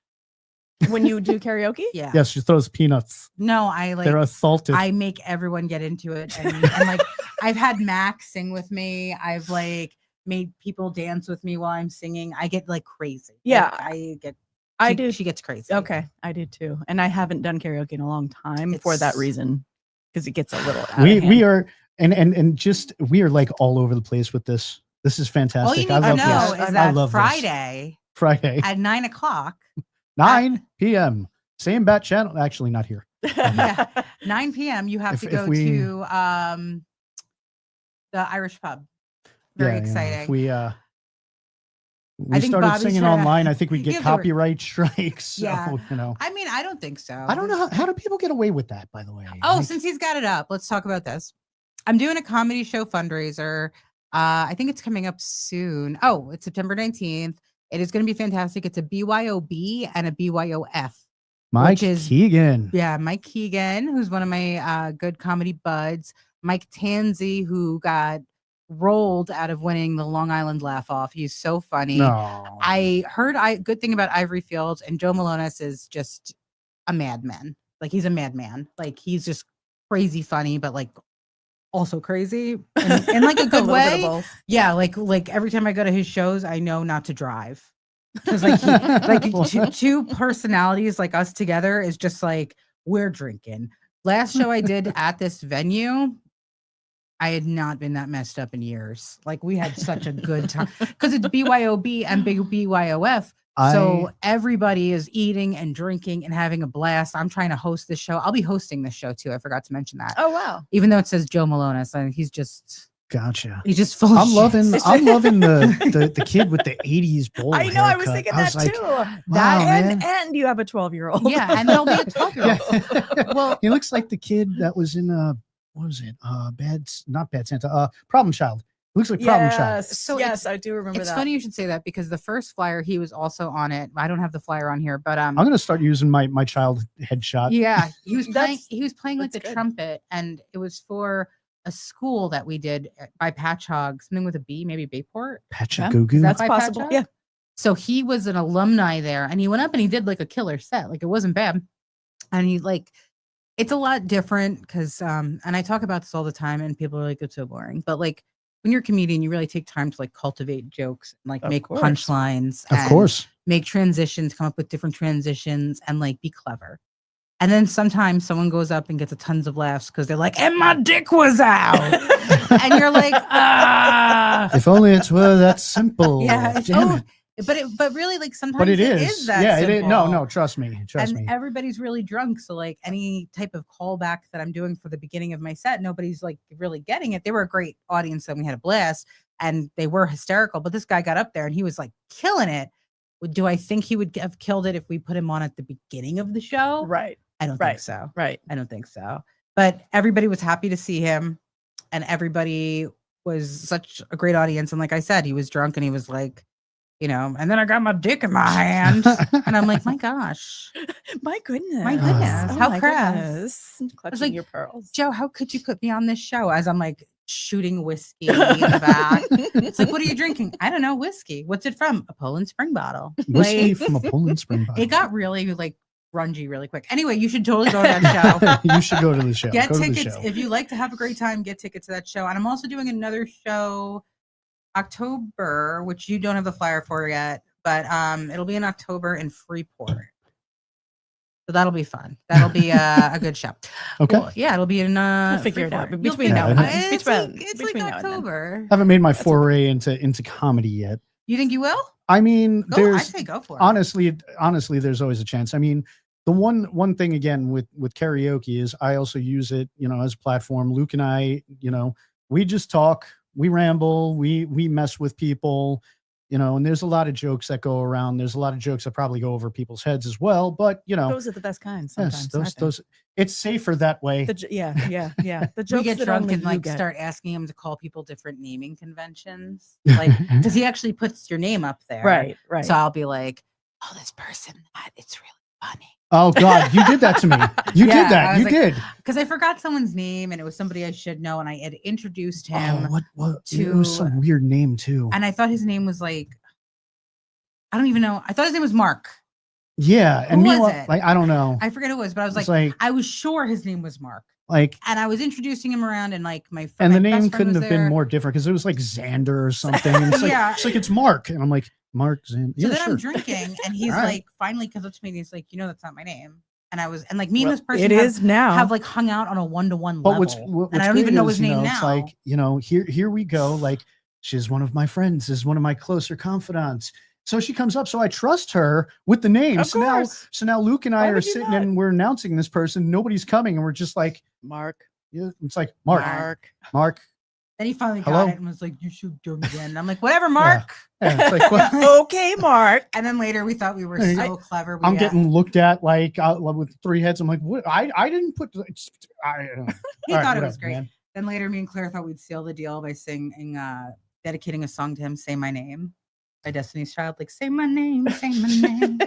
Speaker 2: When you do karaoke.
Speaker 1: Yeah.
Speaker 3: Yes, she throws peanuts.
Speaker 1: No, I like
Speaker 3: They're assaulted.
Speaker 1: I make everyone get into it. And like I've had Max sing with me. I've like made people dance with me while I'm singing. I get like crazy.
Speaker 2: Yeah.
Speaker 1: Like,
Speaker 2: I
Speaker 1: she-
Speaker 2: do.
Speaker 1: She gets crazy.
Speaker 2: Okay, I do too, and I haven't done karaoke in a long time for that
Speaker 1: It's-
Speaker 2: reason, because it gets a little. Out
Speaker 3: we
Speaker 2: of
Speaker 3: we
Speaker 2: hand.
Speaker 3: are and just we are like all over the place with this. This is fantastic.
Speaker 1: All you need
Speaker 3: I
Speaker 1: to
Speaker 3: love
Speaker 1: know
Speaker 3: this.
Speaker 1: is
Speaker 3: I
Speaker 1: that
Speaker 3: love this.
Speaker 1: Friday
Speaker 3: Friday,
Speaker 1: at 9:00,
Speaker 3: 9 p.m. Same bat channel. Actually, not here.
Speaker 1: Yeah. 9 p.m. You have
Speaker 3: If-
Speaker 1: to
Speaker 3: if
Speaker 1: go
Speaker 3: we-
Speaker 1: to the Irish pub. Very
Speaker 3: Yeah,
Speaker 1: exciting.
Speaker 3: If we
Speaker 1: I think
Speaker 3: started
Speaker 1: Bobby's
Speaker 3: singing
Speaker 1: trying to-
Speaker 3: online, I think we
Speaker 1: Yeah,
Speaker 3: get
Speaker 1: they were-
Speaker 3: copyright strikes. So,
Speaker 1: Yeah.
Speaker 3: you know.
Speaker 1: I mean, I don't think so.
Speaker 3: I don't know how do people get away with that. By the way.
Speaker 1: Oh,
Speaker 3: Like,
Speaker 1: since he's got it up, let's talk about this. I'm doing a comedy show fundraiser. I think it's coming up soon. Oh, it's September 19th. It is going to be fantastic. It's a BYOB and a BYOF.
Speaker 3: Mike
Speaker 1: which is-
Speaker 3: Keegan.
Speaker 1: Yeah, Mike Keegan, who's one of my good comedy buds. Mike Tansey, who got rolled out of winning the Long Island Laugh Off. He's so funny.
Speaker 3: No.
Speaker 1: I heard good thing about Ivory Fields, and Joe Malonis is just a madman. Like he's a madman. Like he's just crazy funny, but like also crazy in like a good
Speaker 2: little bit of
Speaker 1: way.
Speaker 2: both.
Speaker 1: Yeah, like every time I go to his shows, I know not to drive because like two personalities like us together is just like we're drinking. Last show I did at this venue, I had not been that messed up in years. Like we had such a good time because it's BYOB and big BYOF. So everybody is eating and drinking and having a blast. I'm trying to host this show. I'll be hosting this show too. I forgot to mention that.
Speaker 2: Oh wow.
Speaker 1: Even though it says Joe Malonis, and he's just
Speaker 3: Gotcha.
Speaker 1: full of
Speaker 3: I'm
Speaker 1: shit.
Speaker 3: loving
Speaker 2: It's
Speaker 3: I'm
Speaker 2: just-
Speaker 3: loving the kid with the 80s bowl.
Speaker 2: I know. I was
Speaker 3: haircut.
Speaker 2: thinking
Speaker 3: I
Speaker 2: that
Speaker 3: was like,
Speaker 2: too.
Speaker 3: wow,
Speaker 2: That
Speaker 3: man.
Speaker 2: and you have a 12-year-old.
Speaker 1: Yeah, and there'll be a 12-year-old.
Speaker 3: Yeah.
Speaker 1: Well-
Speaker 3: he looks like the kid that was in what was it? Not Bad Santa. Problem Child. Looks like Problem Child.
Speaker 2: Yes,
Speaker 1: So
Speaker 2: yes, I do remember
Speaker 1: It's
Speaker 2: that.
Speaker 1: funny you should say that because the first flyer he was also on it. I don't have the flyer on here, but
Speaker 3: I'm gonna start using my child headshot.
Speaker 1: yeah, he was playing.
Speaker 2: That's-
Speaker 1: He was playing like the
Speaker 2: that's good.
Speaker 1: trumpet, and it was for a school that we did by Patchogue, something with a B, maybe Bayport.
Speaker 3: Pachagugu.
Speaker 1: That's
Speaker 2: That's
Speaker 1: by
Speaker 2: possible.
Speaker 1: Patchogue?
Speaker 2: Yeah.
Speaker 1: So he was an alumni there, and he went up and he did like a killer set. Like it wasn't bad, and he like it's a lot different because and I talk about this all the time, and people are like it's so boring, but like when you're a comedian, you really take time to like cultivate jokes, and, like
Speaker 2: Of
Speaker 1: make
Speaker 2: course.
Speaker 1: punchlines,
Speaker 3: Of
Speaker 1: and
Speaker 3: course.
Speaker 1: make transitions, come up with different transitions, and like be clever. And then sometimes someone goes up and gets a tons of laughs because they're like, "And my dick was out," and you're like, "Ah."
Speaker 3: If only it were that simple.
Speaker 1: Yeah,
Speaker 3: Damn it.
Speaker 1: but really, like sometimes
Speaker 3: But it
Speaker 1: is
Speaker 3: is.
Speaker 1: that
Speaker 3: Yeah, it is. No,
Speaker 1: simple.
Speaker 3: no, trust me. Trust
Speaker 1: And
Speaker 3: me.
Speaker 1: everybody's really drunk, so like any type of callback that I'm doing for the beginning of my set, nobody's like really getting it. They were a great audience and we had a blast, and they were hysterical. But this guy got up there and he was like killing it. Do I think he would have killed it if we put him on at the beginning of the show?
Speaker 2: Right.
Speaker 1: I don't
Speaker 2: Right.
Speaker 1: think so.
Speaker 2: Right.
Speaker 1: I don't think so. But everybody was happy to see him, and everybody was such a great audience. And like I said, he was drunk and he was like, you know, and then I got my dick in my hand, and I'm like, my gosh,
Speaker 2: My goodness.
Speaker 1: My goodness,
Speaker 2: Oh
Speaker 1: how
Speaker 2: my
Speaker 1: crass.
Speaker 2: goodness. Clutching
Speaker 1: like,
Speaker 2: your pearls.
Speaker 1: Joe, how could you put me on this show? As I'm like shooting whiskey in the back. It's like, what are you drinking? I don't know, whiskey. What's it from? A Poland Spring bottle.
Speaker 3: Whiskey
Speaker 1: Like,
Speaker 3: from a Poland Spring bottle.
Speaker 1: it got really like grungy really quick. Anyway, you should totally go to that show.
Speaker 3: You should go to the show.
Speaker 1: Get
Speaker 3: Go to the
Speaker 1: tickets
Speaker 3: show.
Speaker 1: if you like to have a great time. Get tickets to that show, and I'm also doing another show October, which you don't have the flyer for yet, but it'll be in October in Freeport. So that'll be fun. That'll be a good show.
Speaker 3: Okay.
Speaker 1: Well, yeah, it'll be in
Speaker 2: We'll figure it out
Speaker 1: Freeport.
Speaker 2: between
Speaker 1: You'll
Speaker 3: now
Speaker 1: figure
Speaker 3: and
Speaker 1: it out.
Speaker 3: then.
Speaker 1: It's
Speaker 2: Between-
Speaker 1: like, it's
Speaker 2: between
Speaker 1: like
Speaker 2: now and then.
Speaker 1: October.
Speaker 3: Haven't made my
Speaker 2: That's
Speaker 3: foray into comedy yet.
Speaker 1: You think you will?
Speaker 3: I mean,
Speaker 1: Go. I
Speaker 3: there's
Speaker 1: say go for it.
Speaker 3: honestly, there's always a chance. I mean, the one thing again with karaoke is I also use it, you know, as a platform. Luke and I, you know, we just talk, we ramble, we mess with people, you know, and there's a lot of jokes that go around. There's a lot of jokes that probably go over people's heads as well. But you know,
Speaker 2: Those are the best kinds.
Speaker 3: yes,
Speaker 2: Sometimes, I think.
Speaker 3: those it's safer that way.
Speaker 2: Yeah. The
Speaker 1: We
Speaker 2: jokes
Speaker 1: get
Speaker 2: that
Speaker 1: drunk
Speaker 2: only
Speaker 1: and
Speaker 2: you
Speaker 1: like
Speaker 2: get.
Speaker 1: start asking him to call people different naming conventions, like because he actually puts your name up there,
Speaker 2: Right. Right.
Speaker 1: So I'll be like, "Oh, this person, it's really funny."
Speaker 3: Oh God, you did that to me. You
Speaker 1: Yeah,
Speaker 3: did that.
Speaker 1: I
Speaker 3: You
Speaker 1: was like,
Speaker 3: did.
Speaker 1: Because I forgot someone's name and it was somebody I should know, and I had introduced
Speaker 3: Oh,
Speaker 1: him,
Speaker 3: what? It was
Speaker 1: to-
Speaker 3: some weird name too.
Speaker 1: and I thought his name was like, I don't even know. I thought his name was Mark.
Speaker 3: Yeah, and
Speaker 1: Who was
Speaker 3: meanwhile,
Speaker 1: it?
Speaker 3: like I don't know.
Speaker 1: I forget who it was, but I was
Speaker 3: It's
Speaker 1: like,
Speaker 3: like
Speaker 1: I was sure his name was Mark,
Speaker 3: like
Speaker 1: and I was introducing him around, and like my
Speaker 3: and
Speaker 1: my
Speaker 3: the
Speaker 1: best
Speaker 3: name
Speaker 1: friend
Speaker 3: couldn't
Speaker 1: was
Speaker 3: have been
Speaker 1: there.
Speaker 3: more different because it was like Xander or something. And it's like
Speaker 1: Yeah.
Speaker 3: it's Mark, and I'm like Mark Xander.
Speaker 1: So
Speaker 3: Yeah,
Speaker 1: then
Speaker 3: sure.
Speaker 1: I'm drinking, and he's
Speaker 3: All right.
Speaker 1: like, finally comes up to me, and he's like, "You know, that's not my name." And I was, and like me and
Speaker 2: Well,
Speaker 1: this person
Speaker 2: it
Speaker 1: have,
Speaker 2: is now.
Speaker 1: have like hung out on a 1-to-1
Speaker 3: But
Speaker 1: level,
Speaker 3: what's
Speaker 1: and I don't even
Speaker 3: great
Speaker 1: know
Speaker 3: is,
Speaker 1: his name
Speaker 3: you know,
Speaker 1: now.
Speaker 3: It's like, you know, here we go. Like she's one of my friends, is one of my closer confidants. So she comes up, so I trust her with the name.
Speaker 2: Of course.
Speaker 3: So now Luke and I
Speaker 2: Why
Speaker 3: are
Speaker 2: would you
Speaker 3: sitting
Speaker 2: not?
Speaker 3: and we're announcing this person. Nobody's coming, and we're just like,
Speaker 2: Mark.
Speaker 3: yeah, it's like Mark.
Speaker 1: then he finally
Speaker 3: Hello?
Speaker 1: got it and was like, "You should do it again." And I'm like, "Whatever, Mark."
Speaker 3: Yeah, it's like, what?
Speaker 2: Okay, Mark.
Speaker 1: And then later we thought we were
Speaker 3: Hey,
Speaker 1: so clever.
Speaker 3: I'm getting looked at like with three heads. I'm like, what? I didn't put. I.
Speaker 1: He
Speaker 3: all right,
Speaker 1: thought it was
Speaker 3: whatever,
Speaker 1: great.
Speaker 3: man.
Speaker 1: Then later, me and Claire thought we'd seal the deal by singing, dedicating a song to him, "Say My Name" by Destiny's Child. Like, say my name, say my name.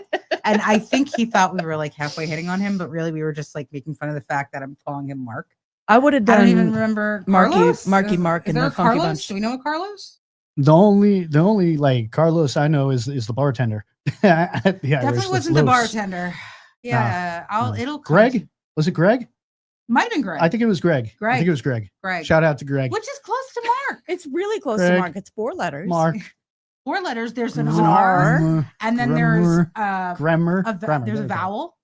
Speaker 1: And I think he thought we were like halfway hitting on him, but really we were just like making fun of the fact that I'm calling him Mark.
Speaker 2: I would have
Speaker 1: I
Speaker 2: done.
Speaker 1: don't even remember
Speaker 2: Marky-
Speaker 1: Carlos?
Speaker 2: Marky Mark
Speaker 1: Is
Speaker 2: and
Speaker 1: there
Speaker 2: the
Speaker 1: a
Speaker 2: Funky
Speaker 1: Carlos?
Speaker 2: Bunch.
Speaker 1: Do we know a Carlos?
Speaker 3: The only like Carlos I know is the bartender. Yeah,
Speaker 1: Definitely wasn't the bartender. Yeah,
Speaker 3: no.
Speaker 1: it'll come
Speaker 3: Greg?
Speaker 1: to-
Speaker 3: Was it Greg?
Speaker 1: Might have been Greg.
Speaker 3: I think it was Greg. I
Speaker 1: Greg.
Speaker 3: think it was Greg.
Speaker 1: Greg.
Speaker 3: Shout out to Greg.
Speaker 1: Which is close to Mark.
Speaker 2: It's really close
Speaker 3: Greg.
Speaker 2: to Mark. It's 4 letters.
Speaker 3: Mark.
Speaker 1: 4 letters. There's an
Speaker 3: Gremmer,
Speaker 1: R, and then there's
Speaker 3: Grammar.
Speaker 1: there's
Speaker 3: there
Speaker 1: a
Speaker 3: you go.
Speaker 1: vowel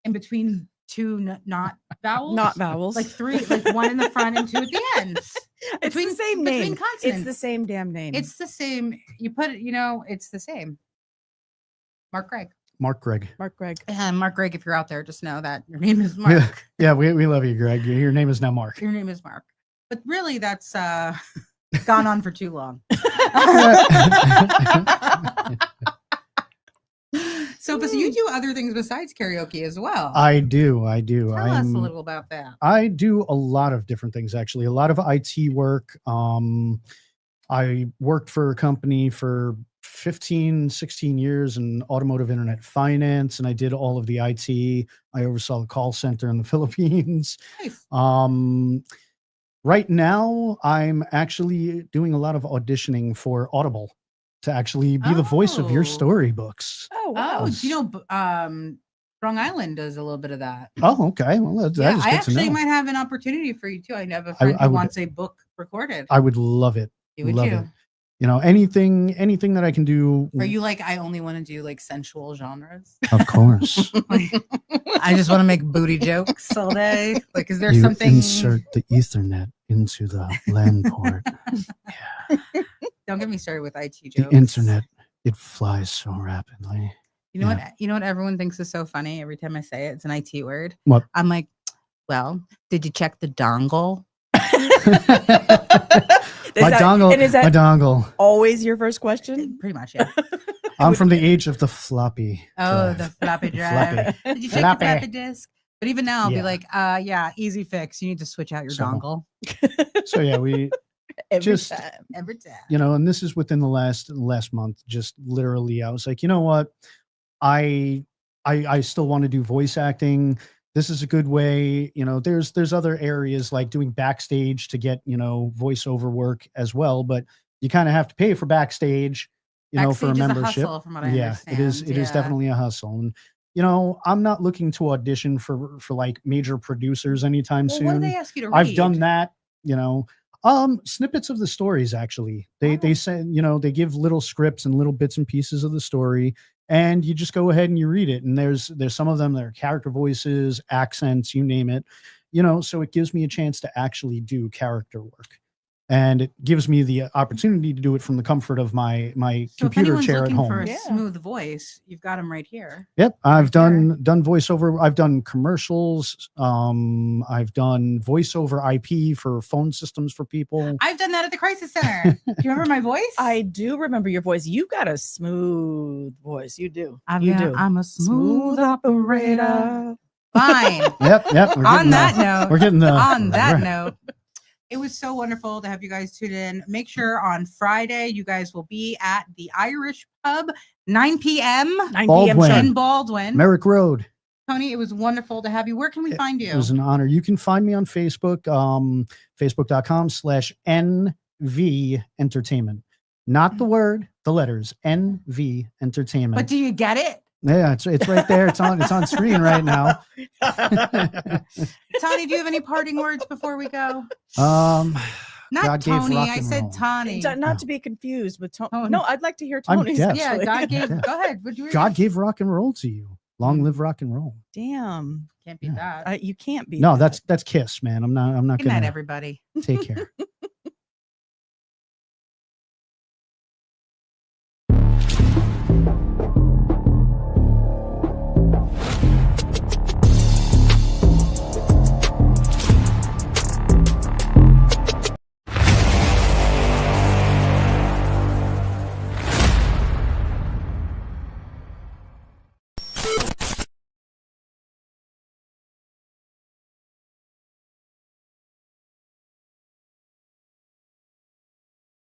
Speaker 1: in between 2 not vowels.
Speaker 2: Not vowels.
Speaker 1: Like 3, like 1 in the front and 2 at the ends.
Speaker 2: it's
Speaker 1: between-
Speaker 2: the same
Speaker 1: between
Speaker 2: name. It's
Speaker 1: consonants.
Speaker 2: the same damn name.
Speaker 1: It's the same. You put it, you know, it's the same. Mark Gregg.
Speaker 3: Mark Greg.
Speaker 2: Mark Gregg.
Speaker 1: And Mark Gregg, if you're out there, just know that your name is Mark.
Speaker 3: Yeah, we love you, Greg. Your name is now Mark.
Speaker 1: Your name is Mark. But really, that's gone on for too long. So, but you do other things besides karaoke as well.
Speaker 3: I do.
Speaker 1: Tell us a little about that.
Speaker 3: I do a lot of different things actually. A lot of IT work. I worked for a company for 15, 16 years in automotive internet finance, and I did all of the IT. I oversaw the call center in the Philippines.
Speaker 1: Nice.
Speaker 3: Right now, I'm actually doing a lot of auditioning for Audible to actually be the voice of your
Speaker 1: Oh.
Speaker 3: storybooks.
Speaker 2: Oh wow.
Speaker 1: Oh, do you know, Strong Island does a little bit of that.
Speaker 3: Oh, okay. Well, that
Speaker 1: Yeah,
Speaker 3: is
Speaker 1: I
Speaker 3: good to
Speaker 1: actually
Speaker 3: know.
Speaker 1: might have an opportunity for you too. I have a friend
Speaker 3: I
Speaker 1: who
Speaker 3: would-
Speaker 1: wants a book recorded.
Speaker 3: I would love it.
Speaker 1: Would
Speaker 3: love
Speaker 1: you?
Speaker 3: it. You know, anything that I can do.
Speaker 1: Are you like, I only want to do like sensual genres?
Speaker 3: Of course.
Speaker 1: I just want to make booty jokes all day. Like, is there
Speaker 3: You
Speaker 1: something?
Speaker 3: insert the Ethernet into the LAN port.
Speaker 1: Don't get me started with IT
Speaker 3: The
Speaker 1: jokes.
Speaker 3: internet, it flies so rapidly.
Speaker 1: You know
Speaker 3: Yeah.
Speaker 1: what? You know what everyone thinks is so funny every time I say it? It's an IT word.
Speaker 3: What?
Speaker 1: I'm like, well, did you check the dongle?
Speaker 3: My dongle.
Speaker 2: And is that
Speaker 3: My dongle.
Speaker 2: always your first question?
Speaker 1: Pretty much, yeah.
Speaker 3: I'm from the age of the floppy.
Speaker 1: Oh,
Speaker 3: drive.
Speaker 1: the floppy drive.
Speaker 3: Floppy.
Speaker 1: Did you check
Speaker 3: Floppy.
Speaker 1: the floppy disk? But even now, I'll
Speaker 3: Yeah.
Speaker 1: be like, yeah, easy fix. You need to switch out your
Speaker 3: So-
Speaker 1: dongle
Speaker 3: So yeah, we
Speaker 2: Every
Speaker 3: Just-
Speaker 2: time.
Speaker 1: every time.
Speaker 3: and this is within the last month. Just literally, I was like, you know what, I still want to do voice acting. This is a good way. There's other areas like doing backstage to get voiceover work as well, but you kind of have to pay for backstage, for a
Speaker 1: Backstage is
Speaker 3: membership.
Speaker 1: hustle, from what I
Speaker 3: Yeah,
Speaker 1: understand.
Speaker 3: it is. It is definitely a hustle, and I'm not looking to audition for like major producers anytime
Speaker 1: Well,
Speaker 3: soon.
Speaker 1: what do they ask you to read?
Speaker 3: I've done that, snippets of the stories actually. They
Speaker 1: Oh.
Speaker 3: say, they give little scripts and little bits and pieces of the story, and you just go ahead and you read it. And there's some of them that are character voices, accents, you name it. So it gives me a chance to actually do character work. And it gives me the opportunity to do it from the comfort of my
Speaker 1: So if
Speaker 3: computer
Speaker 1: anyone's
Speaker 3: chair at
Speaker 1: looking
Speaker 3: home.
Speaker 1: for a
Speaker 2: Yeah.
Speaker 1: smooth voice, you've got them right here.
Speaker 3: Yep, I've
Speaker 1: Right there.
Speaker 3: done voiceover. I've done commercials. I've done voiceover IP for phone systems for people.
Speaker 1: I've done that at the crisis center. Do you remember my voice?
Speaker 2: I do remember your voice. You got a smooth voice. You do.
Speaker 1: You
Speaker 2: do.
Speaker 1: I'm a smooth operator. Fine.
Speaker 3: Yep. We're
Speaker 1: On
Speaker 3: getting
Speaker 1: that
Speaker 3: the-
Speaker 1: note,
Speaker 3: we're getting the
Speaker 1: on that
Speaker 3: right.
Speaker 1: note, it was so wonderful to have you guys tune in. Make sure on Friday you guys will be at the Irish Pub, 9 p.m.
Speaker 2: 9
Speaker 3: Baldwin.
Speaker 2: p.m.
Speaker 1: in Baldwin.
Speaker 3: Merrick Road.
Speaker 1: Tony, it was wonderful to have you. Where can we find you?
Speaker 3: It was an honor. You can find me on Facebook, facebook.com/NV Entertainment. Not the word, the letters, NV Entertainment.
Speaker 1: But do you get it?
Speaker 3: Yeah, it's right there. It's on screen right now.
Speaker 1: Tony, do you have any parting words before we go?
Speaker 3: Um,
Speaker 1: Not
Speaker 3: God gave
Speaker 1: Tony.
Speaker 3: rock
Speaker 1: I
Speaker 3: and
Speaker 1: said
Speaker 3: roll.
Speaker 1: Tony.
Speaker 2: Not to be confused with Tony.
Speaker 1: Tony.
Speaker 2: No, I'd like to hear
Speaker 3: I'm
Speaker 2: Tony's.
Speaker 3: deaf.
Speaker 1: Yeah,
Speaker 2: actually.
Speaker 1: God gave.
Speaker 3: Yeah.
Speaker 1: Go ahead. Would you?
Speaker 3: God gave rock and roll to you. Long live rock and roll.
Speaker 2: Damn.
Speaker 1: Can't beat that.
Speaker 2: You can't be.
Speaker 3: No, that's Kiss, man. I'm not
Speaker 1: Good night,
Speaker 3: gonna
Speaker 1: everybody.
Speaker 3: take care.